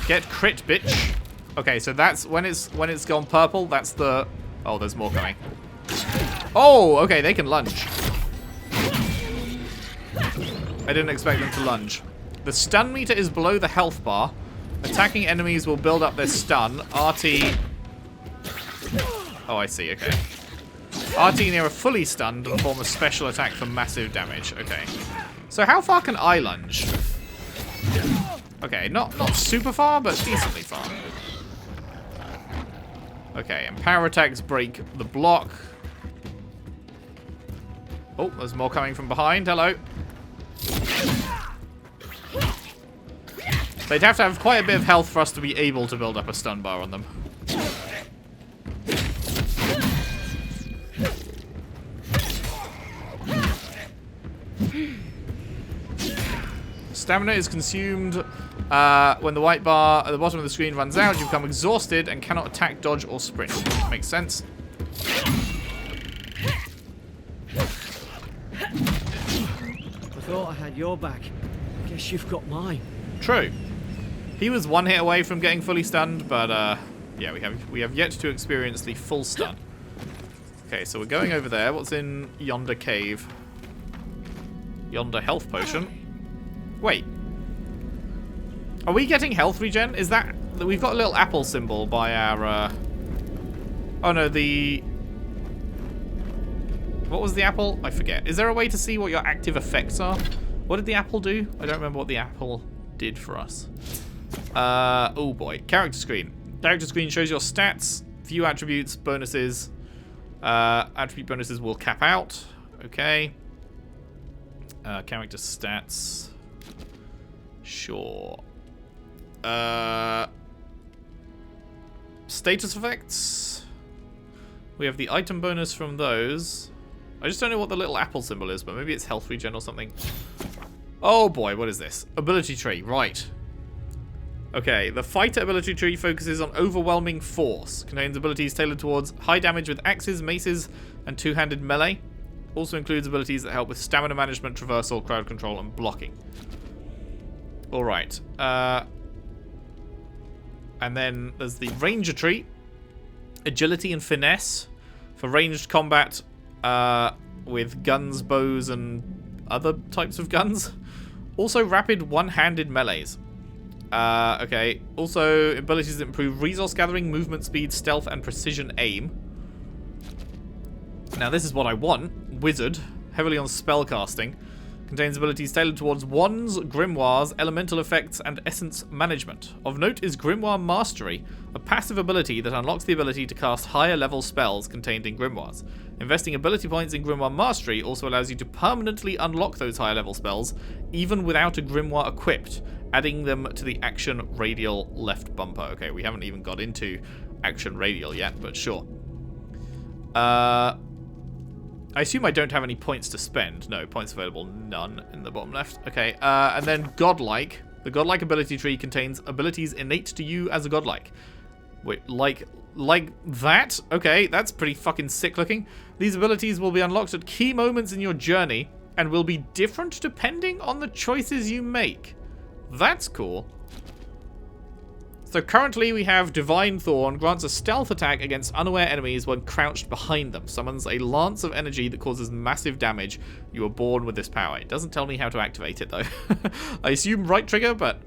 Get crit, bitch. Okay, so that's when it's gone purple. That's the. Oh, there's more coming. Oh, okay, they can lunge. I didn't expect them to lunge. The stun meter is below the health bar. Attacking enemies will build up their stun. RT. Oh, I see. Okay. RT near a fully stunned and perform a special attack for massive damage. Okay. So how far can I lunge? Okay, not super far, but decently far. Okay, and power attacks break the block. Oh, there's more coming from behind. Hello. They'd have to have quite a bit of health for us to be able to build up a stun bar on them. Stamina is consumed when the white bar at the bottom of the screen runs out. You become exhausted and cannot attack, dodge, or sprint. Makes sense. I thought I had your back. Guess you've got mine. True. He was one hit away from getting fully stunned, but yeah, we have yet to experience the full stun. Okay, so we're going over there. What's in yonder cave? Yonder health potion. Wait. Are we getting health regen? Is that... We've got a little apple symbol by our... Oh no, the... What was the apple? I forget. Is there a way to see what your active effects are? What did the apple do? I don't remember what the apple did for us. Oh boy. Character screen. Character screen shows your stats, view attributes, bonuses. Attribute bonuses will cap out. Okay. Character stats. Sure. Status effects. We have the item bonus from those. I just don't know what the little apple symbol is, but maybe it's health regen or something. Oh boy, what is this? Ability tree, right. Okay, the fighter ability tree focuses on overwhelming force. Contains abilities tailored towards high damage with axes, maces, and two-handed melee. Also includes abilities that help with stamina management, traversal, crowd control, and blocking. Alright. And then there's the ranger tree. Agility and finesse. For ranged combat with guns, bows, and other types of guns. Also rapid one-handed melees. Okay. Also abilities that improve resource gathering, movement speed, stealth, and precision aim. Now this is what I want. Wizard. Heavily on spellcasting. Contains abilities tailored towards wands, grimoires, elemental effects, and essence management. Of note is Grimoire Mastery, a passive ability that unlocks the ability to cast higher level spells contained in grimoires. Investing ability points in Grimoire Mastery also allows you to permanently unlock those higher level spells, even without a grimoire equipped, adding them to the action radial left bumper. Okay, we haven't even got into action radial yet, but sure. I assume I don't have any points to spend. No, points available, none in the bottom left. Okay, and then Godlike. The Godlike ability tree contains abilities innate to you as a Godlike. Wait, like that? Okay, that's pretty fucking sick looking. These abilities will be unlocked at key moments in your journey and will be different depending on the choices you make. That's cool. So currently we have Divine Thorn, grants a stealth attack against unaware enemies when crouched behind them. Summons a lance of energy that causes massive damage. You are born with this power. It doesn't tell me how to activate it though. I assume right trigger, but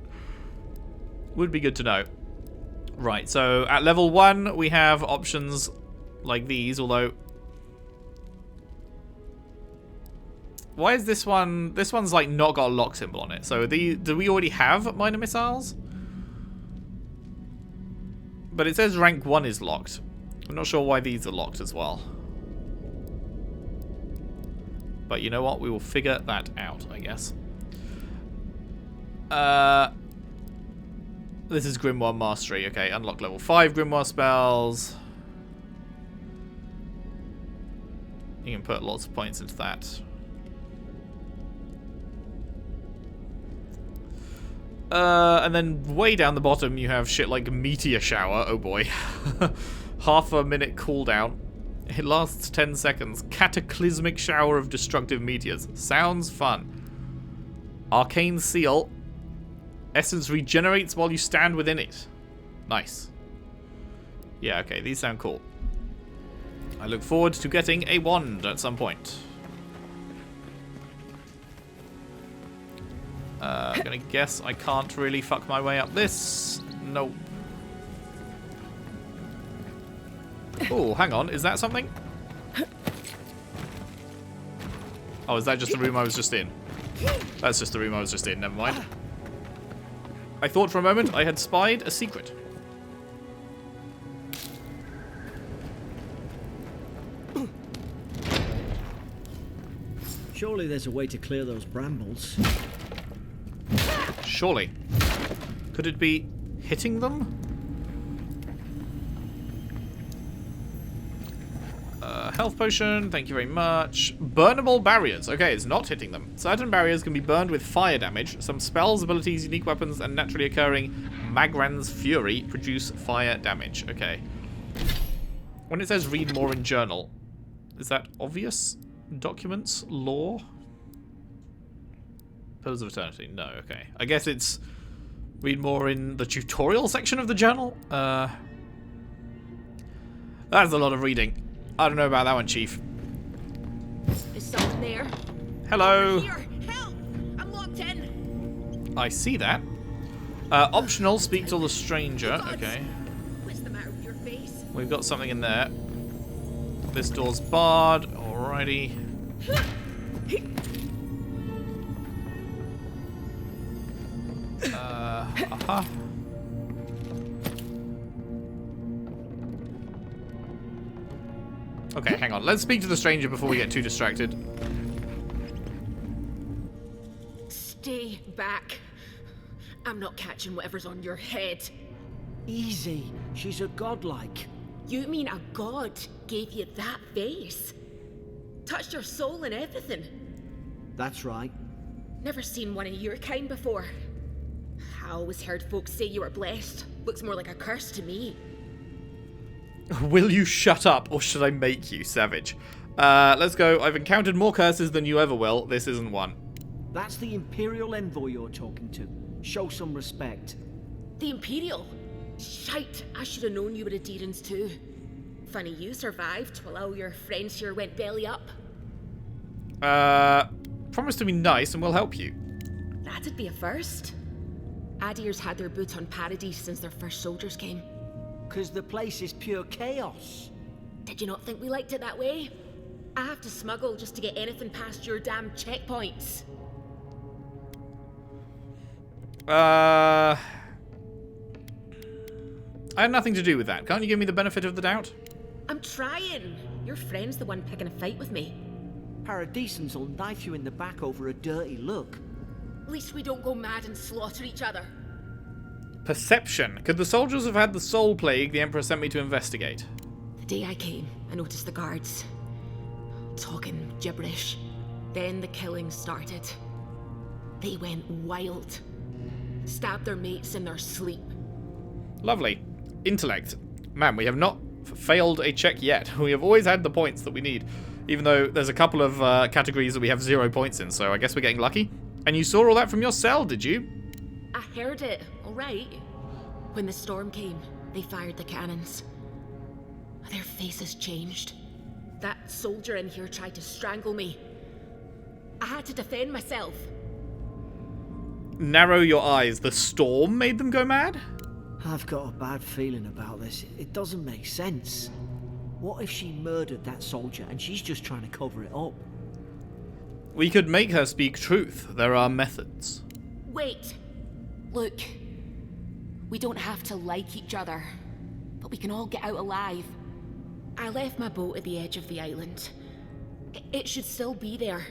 would be good to know. Right, so at level 1 we have options like these, although... Why is this one... This one's like not got a lock symbol on it. So do we already have minor missiles? But it says rank 1 is locked. I'm not sure why these are locked as well. But you know what? We will figure that out, I guess. This is Grimoire Mastery. Okay, unlock level 5 Grimoire spells. You can put lots of points into that. And then way down the bottom you have shit like Meteor Shower. Oh boy. Half a minute cooldown. It lasts 10 seconds. Cataclysmic shower of destructive meteors. Sounds fun. Arcane Seal. Essence regenerates while you stand within it. Nice. Yeah, okay, these sound cool. I look forward to getting a wand at some point. I'm gonna guess I can't really fuck my way up this. Nope. Oh, hang on. Is that something? Oh, is that just the room I was just in? That's just the room I was just in. Never mind. I thought for a moment I had spied a secret. Surely there's a way to clear those brambles. Surely. Could it be hitting them? Health potion, thank you very much. Burnable barriers. Okay, it's not hitting them. Certain barriers can be burned with fire damage. Some spells, abilities, unique weapons, and naturally occurring Magran's Fury produce fire damage. Okay. When it says read more in journal, is that obvious? Documents? Lore? Pillars of Eternity? No, okay. I guess it's read more in the tutorial section of the journal? That's a lot of reading. I don't know about that one, Chief. Is someone there? Hello. Here, help! I'm locked in. I see that. Optional, speak to the stranger. Okay. What's the matter with your face? We've got something in there. This door's barred. Alrighty. Aha. Okay, hang on. Let's speak to the stranger before we get too distracted. Stay back. I'm not catching whatever's on your head. Easy. She's a godlike. You mean a god gave you that face? Touched your soul and everything? That's right. Never seen one of your kind before. I always heard folks say you were blessed. Looks more like a curse to me. Will you shut up, or should I make you, Savage? Let's go. I've encountered more curses than you ever will. This isn't one. That's the Imperial envoy you're talking to. Show some respect. The Imperial? Shite, I should have known you were a Deerans too. Funny you survived while all your friends here went belly up. Promise to be nice and we'll help you. That'd be a first. Adir's had their boot on Paradise since their first soldiers came. 'Cause the place is pure chaos. Did you not think we liked it that way? I have to smuggle just to get anything past your damn checkpoints. I had nothing to do with that. Can't you give me the benefit of the doubt? I'm trying. Your friend's the one picking a fight with me. Paradisans will knife you in the back over a dirty look. At least we don't go mad and slaughter each other. Perception. Could the soldiers have had the soul plague the Emperor sent me to investigate? The day I came, I noticed the guards talking gibberish. Then the killing started. They went wild. Stabbed their mates in their sleep. Lovely. Intellect. Man, we have not failed a check yet. We have always had the points that we need. Even though there's a couple of categories that we have 0 points in, so I guess we're getting lucky. And you saw all that from your cell, did you? I heard it, alright. When the storm came, they fired the cannons. Their faces changed. That soldier in here tried to strangle me. I had to defend myself. Narrow your eyes. The storm made them go mad? I've got a bad feeling about this. It doesn't make sense. What if she murdered that soldier and she's just trying to cover it up? We could make her speak truth. There are methods. Wait. Look. We don't have to like each other, but we can all get out alive. I left my boat at the edge of the island. It should still be there.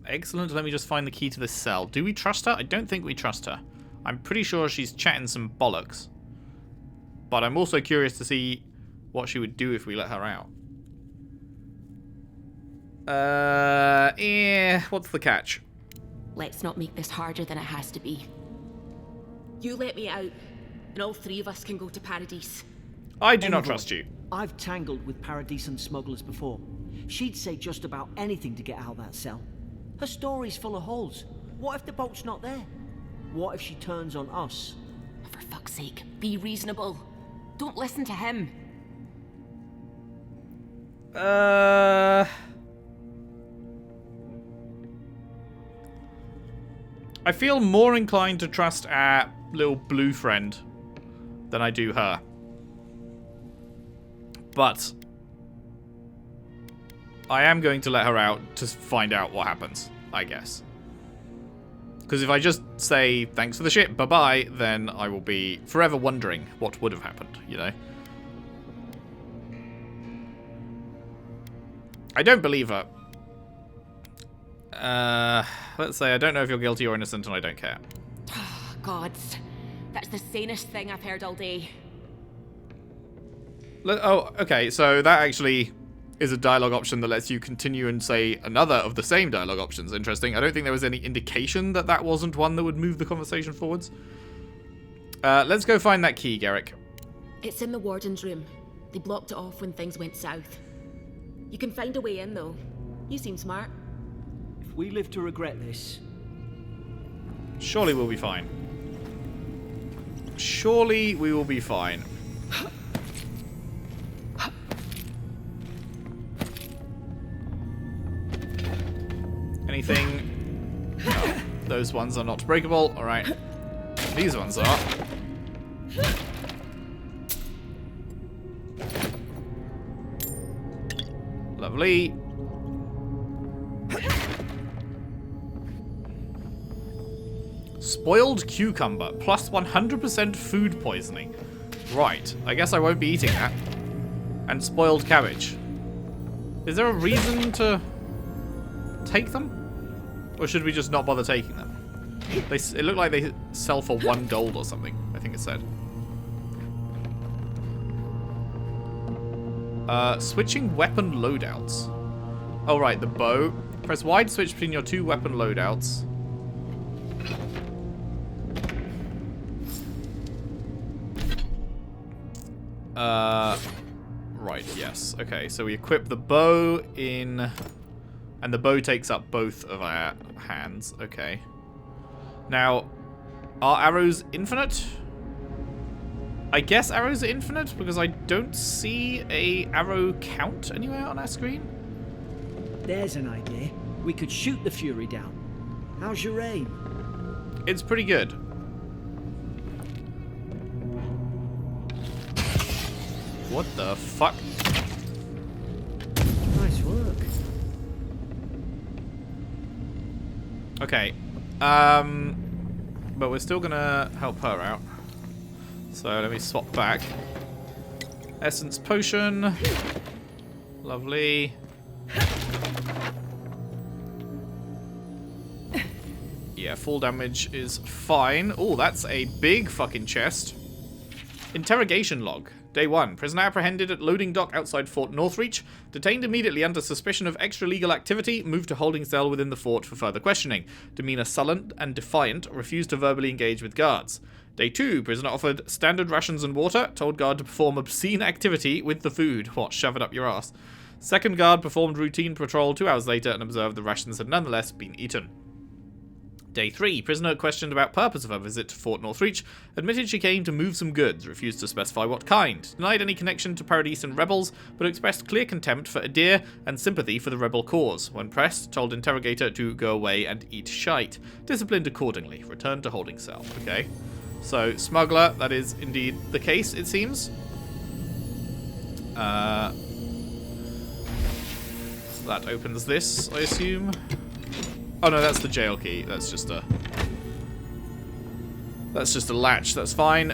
Excellent. Let me just find the key to this cell. Do we trust her? I don't think we trust her. I'm pretty sure she's chatting some bollocks. But I'm also curious to see what she would do if we let her out. What's the catch? Let's not make this harder than it has to be. You let me out, and all 3 of us can go to Paradise. I do not trust you. I've tangled with Paradisan smugglers before. She'd say just about anything to get out of that cell. Her story's full of holes. What if the boat's not there? What if she turns on us? For fuck's sake, be reasonable. Don't listen to him. I feel more inclined to trust our little blue friend than I do her. But I am going to let her out to find out what happens, I guess. Because if I just say, thanks for the ship, bye-bye, then I will be forever wondering what would have happened, you know? I don't believe her. Let's say I don't know if you're guilty or innocent, and I don't care. Gods, that's the sanest thing I've heard all day. Oh, okay, so that actually is a dialogue option that lets you continue and say another of the same dialogue options. Interesting. I don't think there was any indication that that wasn't one that would move the conversation forwards. Let's go find that key, Garrick. It's in the warden's room. They blocked it off when things went south. You can find a way in, though. You seem smart. If we live to regret this... Surely we'll be fine. Surely we will be fine. Anything? No, those ones are not breakable. Alright. These ones are. Lovely. Spoiled cucumber, plus 100% food poisoning. Right, I guess I won't be eating that. And spoiled cabbage. Is there a reason to take them? Or should we just not bother taking them? It looked like they sell for 1 gold or something, I think it said. Switching weapon loadouts. Oh right, the bow. Press wide switch between your 2 weapon loadouts. Right, yes. Okay, so we equip the bow in... And the bow takes up both of our hands. Okay. Now, are arrows infinite? I guess arrows are infinite because I don't see a arrow count anywhere on our screen. There's an idea. We could shoot the Fury down. How's your aim? It's pretty good. What the fuck? Nice work. Okay. But we're still gonna help her out. So let me swap back. Essence potion. Lovely. Yeah, full damage is fine. Oh, that's a big fucking chest. Interrogation log. Day 1. Prisoner apprehended at loading dock outside Fort Northreach. Detained immediately under suspicion of extra-legal activity. Moved to holding cell within the fort for further questioning. Demeanor sullen and defiant. Refused to verbally engage with guards. Day 2. Prisoner offered standard rations and water. Told guard to perform obscene activity with the food. What, shove it up your ass? Second guard performed routine patrol 2 hours later and observed the rations had nonetheless been eaten. Day 3. Prisoner questioned about purpose of her visit to Fort Northreach. Admitted she came to move some goods. Refused to specify what kind. Denied any connection to Paradisian rebels, but expressed clear contempt for Adir and sympathy for the rebel cause. When pressed, told interrogator to go away and eat shite. Disciplined accordingly. Returned to holding cell. Okay. So, smuggler, that is indeed the case, it seems. That opens this, I assume. Oh no, that's the jail key. That's just a latch. That's fine.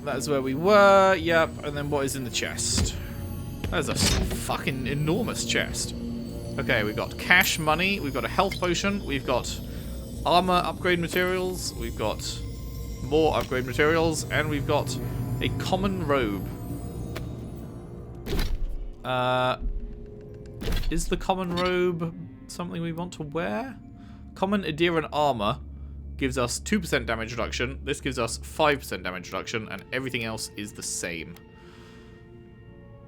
That's where we were. Yep. And then what is in the chest? There's a fucking enormous chest. Okay, we've got cash money. We've got a health potion. We've got armor upgrade materials. We've got more upgrade materials, and we've got a common robe. Is the common robe something we want to wear? Common Adiran armor gives us 2% damage reduction. This gives us 5% damage reduction, and everything else is the same.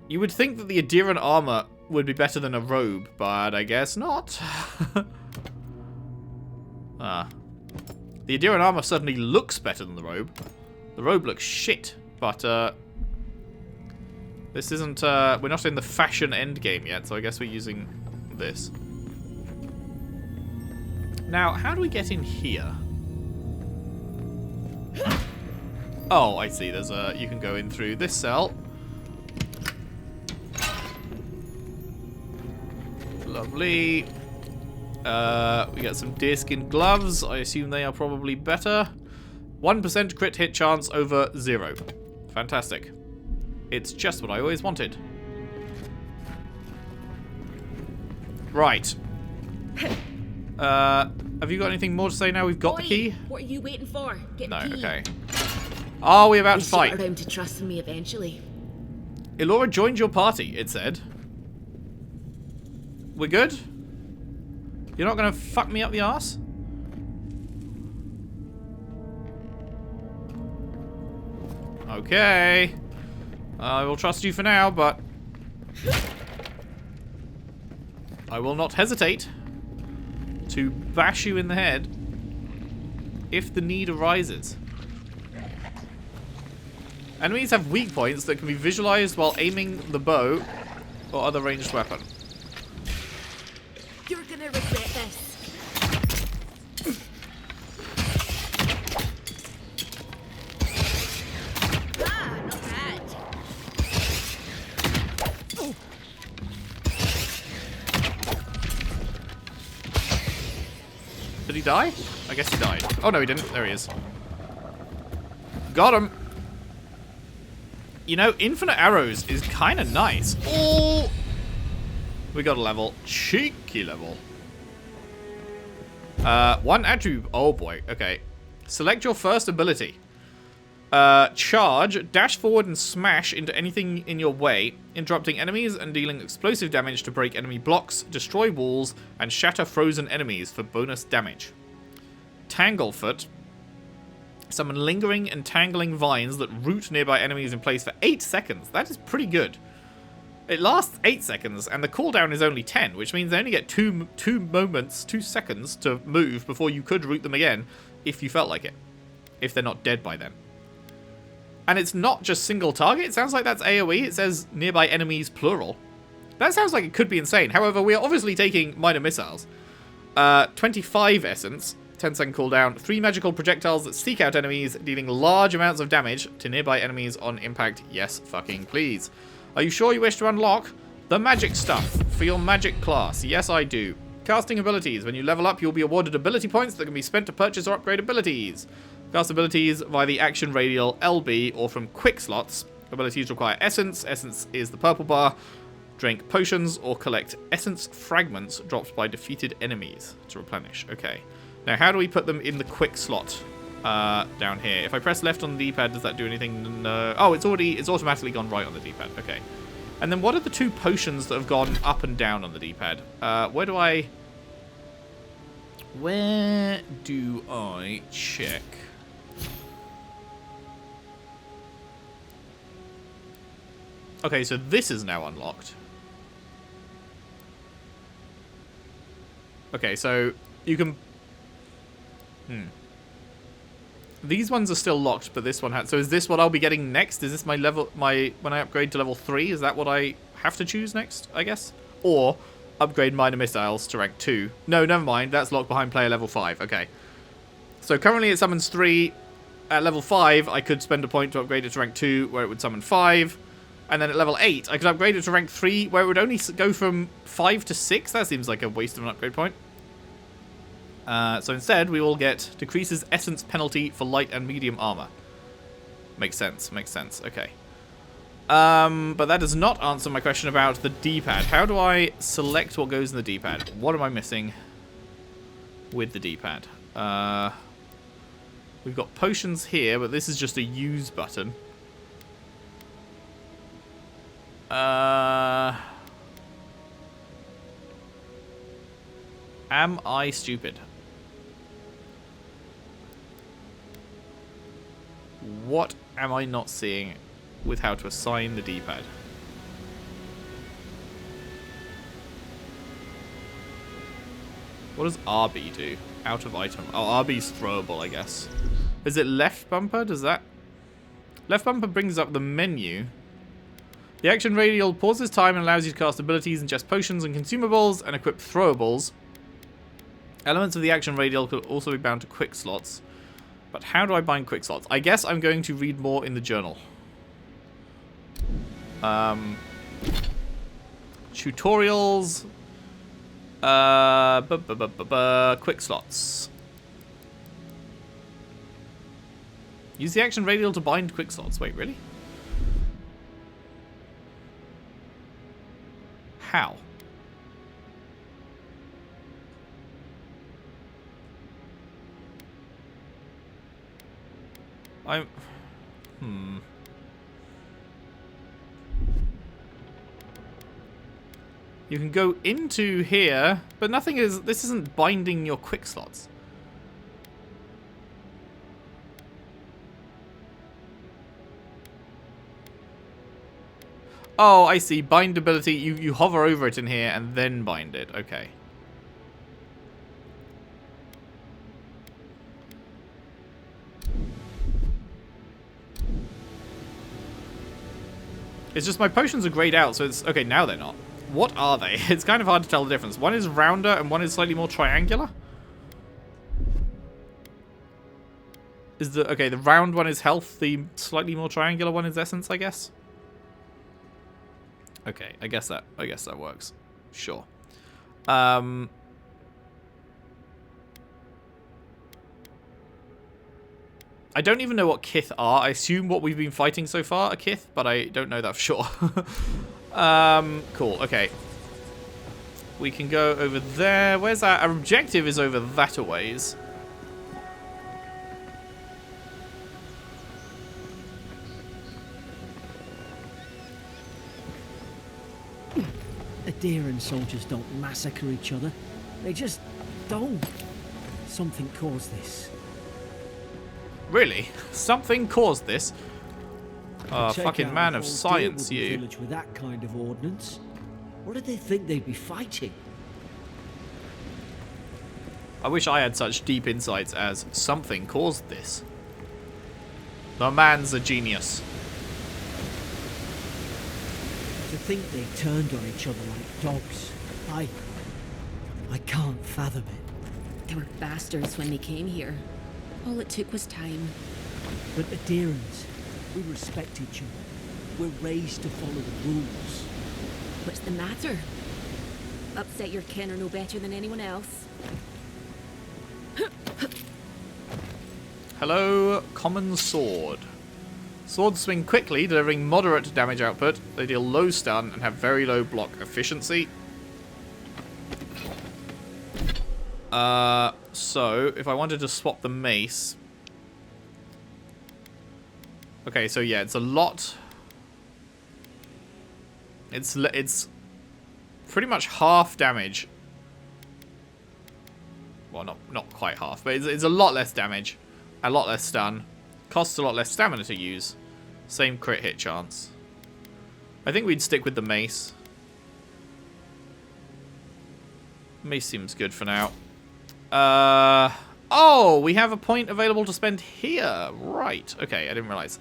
You would think that the Adiran armor would be better than a robe, but I guess not. The Adiran armor certainly looks better than the robe. The robe looks shit, but this isn't, we're not in the fashion endgame yet, so I guess we're using this. Now, how do we get in here? Oh, I see, there's a, you can go in through this cell. Lovely. We get some deerskin gloves. I assume they are probably better. 1% crit hit chance over 0. Fantastic. It's just what I always wanted. Right. Have you got anything more to say now we've got the key? What are you waiting for? Get No, the key. okay. Are we about to She'll fight? get around to trusting me eventually. Eora joined your party, it said. We're good? You're not gonna fuck me up the arse? Okay. I will trust you for now, but I will not hesitate to bash you in the head if the need arises. Enemies have weak points that can be visualized while aiming the bow or other ranged weapon. You're gonna regret this. Ah, not bad. Did he die? I guess he died. Oh no, he didn't. There he is. Got him. You know, infinite arrows is kind of nice. Oh! We got a level. Cheeky level. One attribute. Oh boy. Okay. Select your first ability. Charge, dash forward and smash into anything in your way, interrupting enemies and dealing explosive damage to break enemy blocks, destroy walls, and shatter frozen enemies for bonus damage. Tanglefoot. Summon lingering and tangling vines that root nearby enemies in place for 8 seconds. That is pretty good. It lasts 8 seconds, and the cooldown is only 10, which means they only get 2 seconds to move before you could root them again, if you felt like it. If they're not dead by then. And it's not just single target, it sounds like that's AoE, it says nearby enemies plural. That sounds like it could be insane. However, we are obviously taking minor missiles. 25 essence, 10-second cooldown, 3 magical projectiles that seek out enemies, dealing large amounts of damage to nearby enemies on impact. Yes, fucking please. Are you sure you wish to unlock the magic stuff for your magic class? Yes, I do. Casting abilities. When you level up, you'll be awarded ability points that can be spent to purchase or upgrade abilities. Cast abilities via the action radial LB or from quick slots. Abilities require essence. Essence is the purple bar. Drink potions or collect essence fragments dropped by defeated enemies to replenish. Okay. Now, how do we put them in the quick slot down here? If I press left on the D-pad, does that do anything? No. Oh, it's automatically gone right on the D-pad. Okay. And then what are the 2 potions that have gone up and down on the D-pad? Where do I check? Okay, so this is now unlocked. Okay, so you can... These ones are still locked, but this one has... So is this what I'll be getting next? Is this my level... When I upgrade to level 3, is that what I have to choose next, I guess? Or upgrade minor missiles to rank 2. No, never mind. That's locked behind player level 5. Okay. So currently it summons 3. At level 5, I could spend a point to upgrade it to rank 2, where it would summon 5. And then at level 8, I could upgrade it to rank 3, where it would only go from 5 to 6. That seems like a waste of an upgrade point. So instead, we will get decreases essence penalty for light and medium armor. Makes sense, makes sense. Okay. But that does not answer my question about the D-pad. How do I select what goes in the D-pad? What am I missing with the D-pad? We've got potions here, but this is just a use button. Am I stupid? What am I not seeing with how to assign the D-pad? What does RB do? Out of item. Oh, RB's throwable, I guess. Is it left bumper? Does that... Left bumper brings up the menu. The action radial pauses time and allows you to cast abilities, ingest potions and consumables, and equip throwables. Elements of the action radial could also be bound to quick slots. But how do I bind quick slots? I guess I'm going to read more in the journal. Tutorials. Quick slots. Use the action radial to bind quick slots. Wait, really? How? I'm... You can go into here, but nothing is... This isn't binding your quick slots. Oh, I see. Bindability. You hover over it in here and then bind it. Okay. It's just my potions are grayed out, so it's... Okay, now they're not. What are they? It's kind of hard to tell the difference. One is rounder and one is slightly more triangular. Is the... Okay, the round one is health. The slightly more triangular one is essence, I guess. Okay, I guess that works. Sure. I don't even know what Kith are. I assume what we've been fighting so far are Kith, but I don't know that for sure. Cool, okay. We can go over there. Where's our objective is over that a ways. Aderan soldiers don't massacre each other. They just don't. Something caused this. Really? Something caused this? Oh, Check fucking out man a of whole science, deal with the you. village with that kind of ordnance. What did they think they'd be fighting? I wish I had such deep insights as something caused this. The man's a genius. To think they turned on each other like dogs. I can't fathom it. They were bastards when they came here. All it took was time. But Adirans, we respect each other. We're raised to follow the rules. What's the matter? Upset your kin are no better than anyone else. Hello, common sword. Swords swing quickly, delivering moderate damage output. They deal low stun and have very low block efficiency. So, if I wanted to swap the mace... Okay, so yeah, it's a lot... It's pretty much half damage. Well, not quite half, but it's a lot less damage. A lot less stun. Costs a lot less stamina to use. Same crit hit chance. I think we'd stick with the mace. Mace seems good for now. Oh, we have a point available to spend here. Right. Okay, I didn't realize.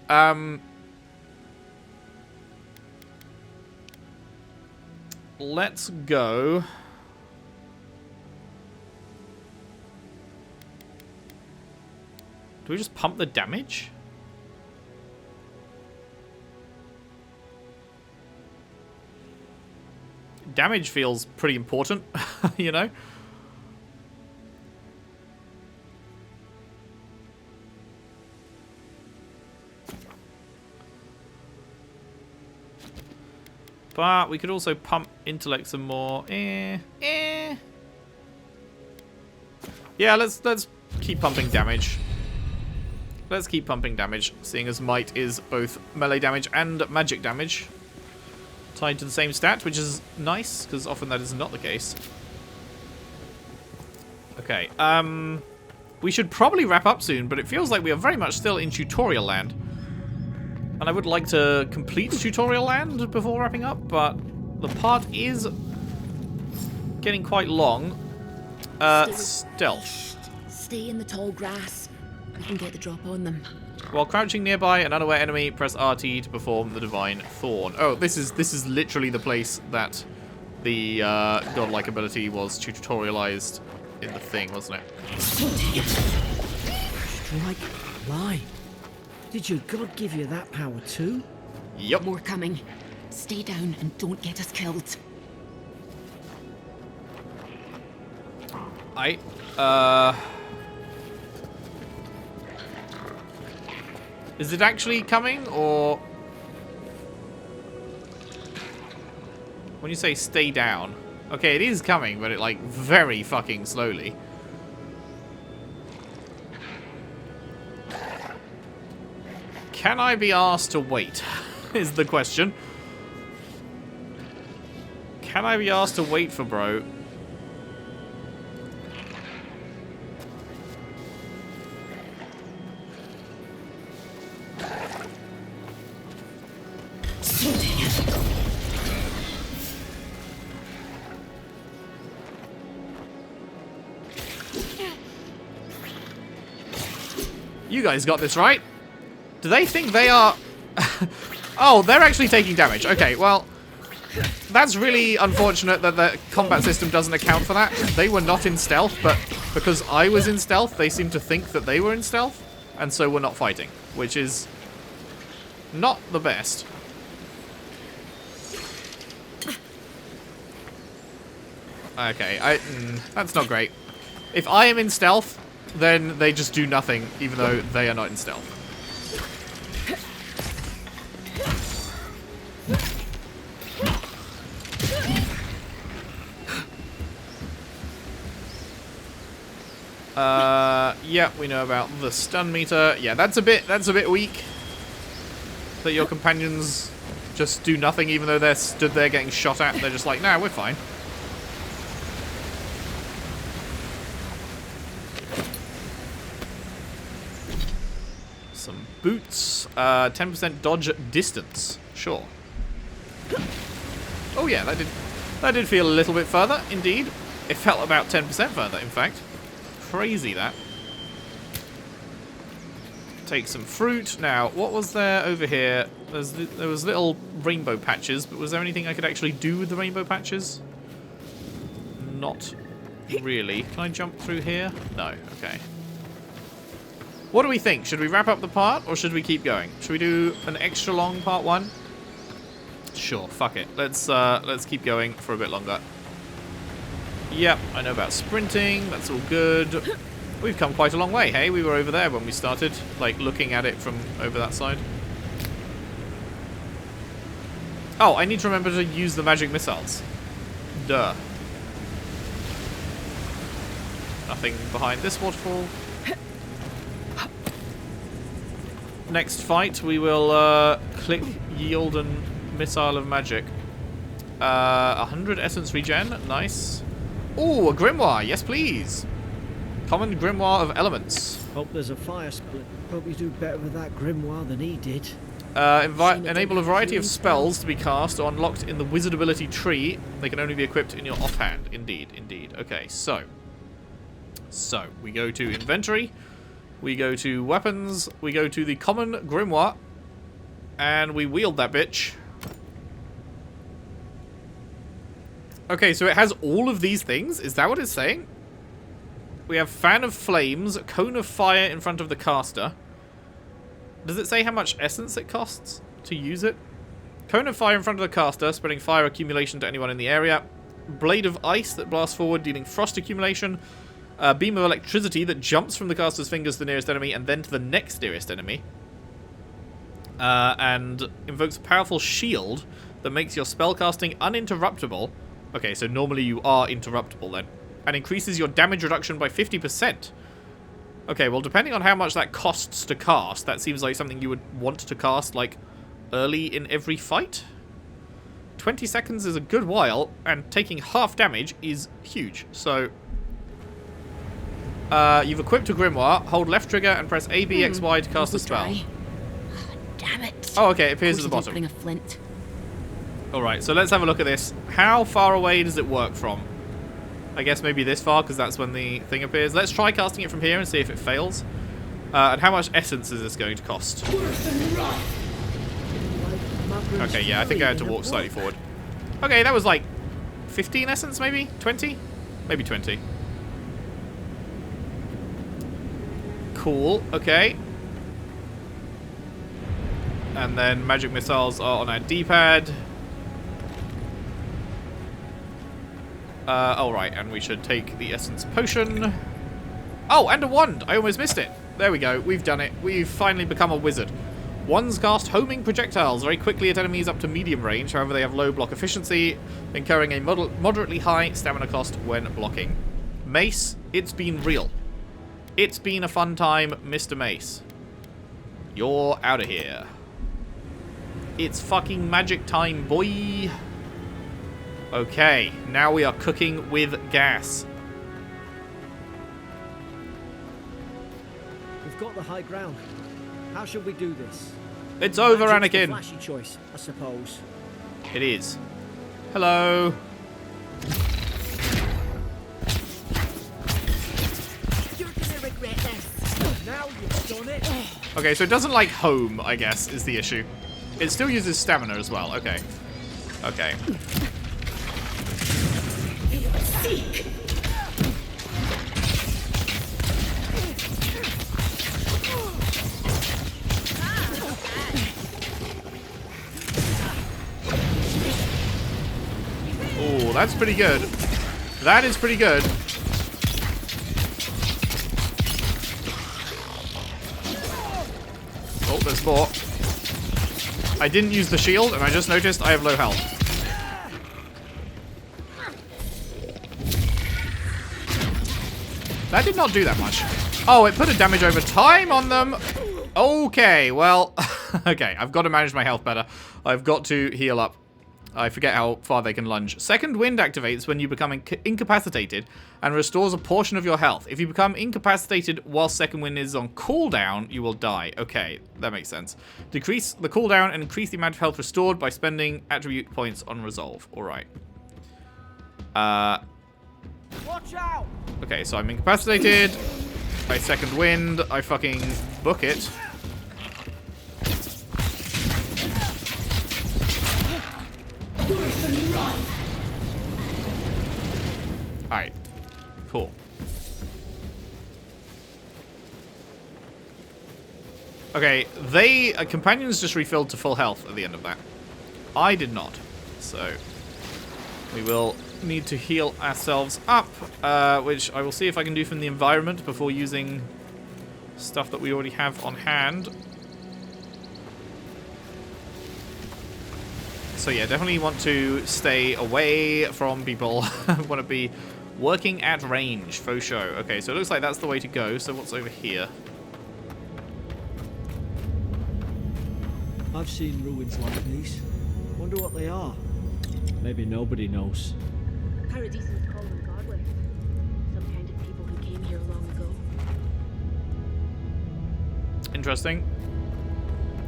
Let's go. Do we just pump the damage? Damage feels pretty important, you know? But we could also pump intellect some more. Yeah, let's keep pumping damage. Let's keep pumping damage, seeing as might is both melee damage and magic damage. Tied to the same stat, which is nice, because often that is not the case. Okay, we should probably wrap up soon, but it feels like we are very much still in tutorial land. And I would like to complete tutorial land before wrapping up, but the part is getting quite long. Stealth. Stay in the tall grass. We can get the drop on them. While crouching nearby an unaware enemy, press RT to perform the Divine Thorn. Oh, this is literally the place that the godlike ability was tutorialized in the thing, wasn't it? Strike blind. Did your god give you that power too? Yep. More coming. Stay down and don't get us killed. Is it actually coming, or... When you say stay down... Okay, it is coming, but it, like, very fucking slowly. Can I be asked to wait? Is the question. Can I be asked to wait for bro? You guys got this, right? Do they think they are... Oh, they're actually taking damage. Okay, well, that's really unfortunate that the combat system doesn't account for that. They were not in stealth, but because I was in stealth, they seem to think that they were in stealth, and so we're not fighting, which is not the best. Okay, that's not great. If I am in stealth, then they just do nothing, even though they are not in stealth. Yeah, we know about the stun meter. Yeah, that's a bit weak. That your companions just do nothing, even though they're stood there getting shot at. They're just like, nah, we're fine. Some boots. 10% dodge distance. Sure. Oh yeah, that did feel a little bit further, indeed. It felt about 10% further, in fact. Crazy, that. Take some fruit. Now, what was there over here? There was little rainbow patches, but was there anything I could actually do with the rainbow patches? Not really. Can I jump through here? No. Okay. What do we think? Should we wrap up the part, or should we keep going? Should we do an extra long part 1? Sure, fuck it. Let's keep going for a bit longer. Yep, I know about sprinting. That's all good. We've come quite a long way, hey? We were over there when we started, like, looking at it from over that side. Oh, I need to remember to use the magic missiles. Duh. Nothing behind this waterfall. Next fight, we will click yield and missile of magic. 100 essence regen, nice. Ooh, a grimoire, yes please. Common grimoire of elements. Hope there's a fire split. Hope you do better with that grimoire than he did. Enable a variety of spells to be cast or unlocked in the wizard ability tree. They can only be equipped in your offhand. Indeed, indeed. Okay, so we go to inventory. We go to weapons. We go to the common grimoire. And we wield that bitch. Okay, so it has all of these things? Is that what it's saying? We have fan of flames, cone of fire in front of the caster. Does it say how much essence it costs to use it? Cone of fire in front of the caster, spreading fire accumulation to anyone in the area. Blade of ice that blasts forward, dealing frost accumulation. Beam of electricity that jumps from the caster's fingers to the nearest enemy and then to the next nearest enemy. And invokes a powerful shield that makes your spellcasting uninterruptible. Okay, so normally you are interruptible then. And increases your damage reduction by 50%. Okay, well, depending on how much that costs to cast, that seems like something you would want to cast, like, early in every fight. 20 seconds is a good while, and taking half damage is huge. So, you've equipped a grimoire. Hold left trigger and press A, B, X, Y to cast a spell. Damn it. Oh, okay, it appears at the bottom. A flint. Alright, so let's have a look at this. How far away does it work from? I guess maybe this far, because that's when the thing appears. Let's try casting it from here and see if it fails. And how much essence is this going to cost? Okay, yeah, I think I had to walk slightly forward. Okay, that was like 15 essence, maybe? 20? Maybe 20. Cool, okay. And then magic missiles are on our D-pad. Oh, right, and we should take the essence potion. Oh, and a wand! I almost missed it. There we go, we've done it. We've finally become a wizard. Wands cast homing projectiles very quickly at enemies up to medium range, however they have low block efficiency, incurring a moderately high stamina cost when blocking. Mace, it's been real. It's been a fun time, Mr. Mace. You're out of here. It's fucking magic time, boy. Okay, now we are cooking with gas. We've got the high ground. How should we do this? It's over, Magic's the Anakin. flashy choice, I suppose. It is. Hello. You're gonna regret this. Now you've done it. Okay, so it doesn't like home, I guess, is the issue. It still uses stamina as well. Okay. Okay. Seek. Oh, that's pretty good. That is pretty good. Oh, there's more. I didn't use the shield, and I just noticed I have low health. That did not do that much. Oh, it put a damage over time on them. Okay, well, okay, I've got to manage my health better. I've got to heal up. I forget how far they can lunge. Second wind activates when you become incapacitated and restores a portion of your health. If you become incapacitated while second wind is on cooldown, you will die. Okay, that makes sense. Decrease the cooldown and increase the amount of health restored by spending attribute points on resolve. All right. Watch out! Okay, so I'm incapacitated. By second wind, I fucking book it. Alright. Cool. Okay, companions just refilled to full health at the end of that. I did not. So, we will need to heal ourselves up, which I will see if I can do from the environment before using stuff that we already have on hand. So yeah, definitely want to stay away from people. Want to be working at range, for sure. Okay, so it looks like that's the way to go. So what's over here? I've seen ruins like these. Wonder what they are. Maybe nobody knows. Paradisans call them godless. Some kind of people who came here long ago. Interesting.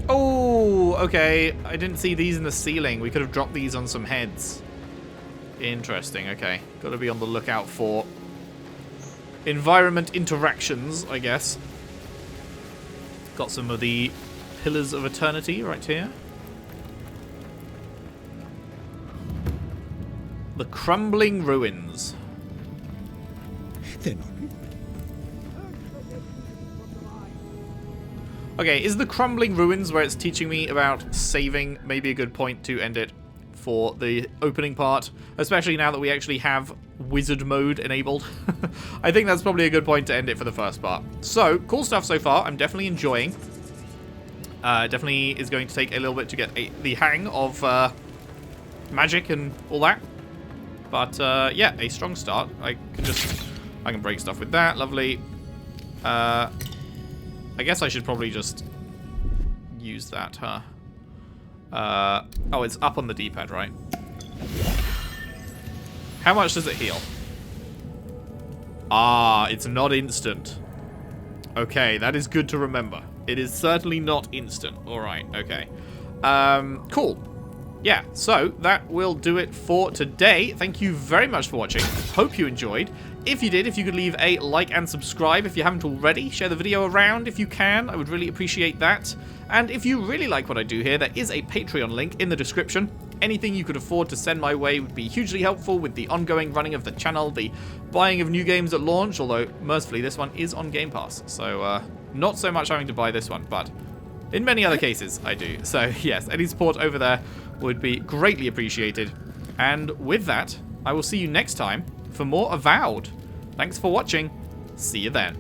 Oh, okay. I didn't see these in the ceiling. We could have dropped these on some heads. Interesting, okay. Got to be on the lookout for environment interactions, I guess. Got some of the Pillars of Eternity right here. The Crumbling Ruins. They're not. Okay, is the Crumbling Ruins where it's teaching me about saving maybe a good point to end it for the opening part? Especially now that we actually have wizard mode enabled. I think that's probably a good point to end it for the first part. So, cool stuff so far. I'm definitely enjoying. Definitely is going to take a little bit to get the hang of magic and all that. But, yeah, a strong start. I can break stuff with that. Lovely. I guess I should probably just use that, huh? Oh, it's up on the D-pad, right? How much does it heal? Ah, it's not instant. Okay, that is good to remember. It is certainly not instant. Alright, okay. Cool. Yeah, so that will do it for today. Thank you very much for watching. Hope you enjoyed. If you did, if you could leave a like and subscribe if you haven't already. Share the video around if you can. I would really appreciate that. And if you really like what I do here, there is a Patreon link in the description. Anything you could afford to send my way would be hugely helpful with the ongoing running of the channel, the buying of new games at launch, although mercifully this one is on Game Pass. So not so much having to buy this one, but in many other cases I do. So yes, any support over there would be greatly appreciated. And with that, I will see you next time for more Avowed. Thanks for watching. See you then.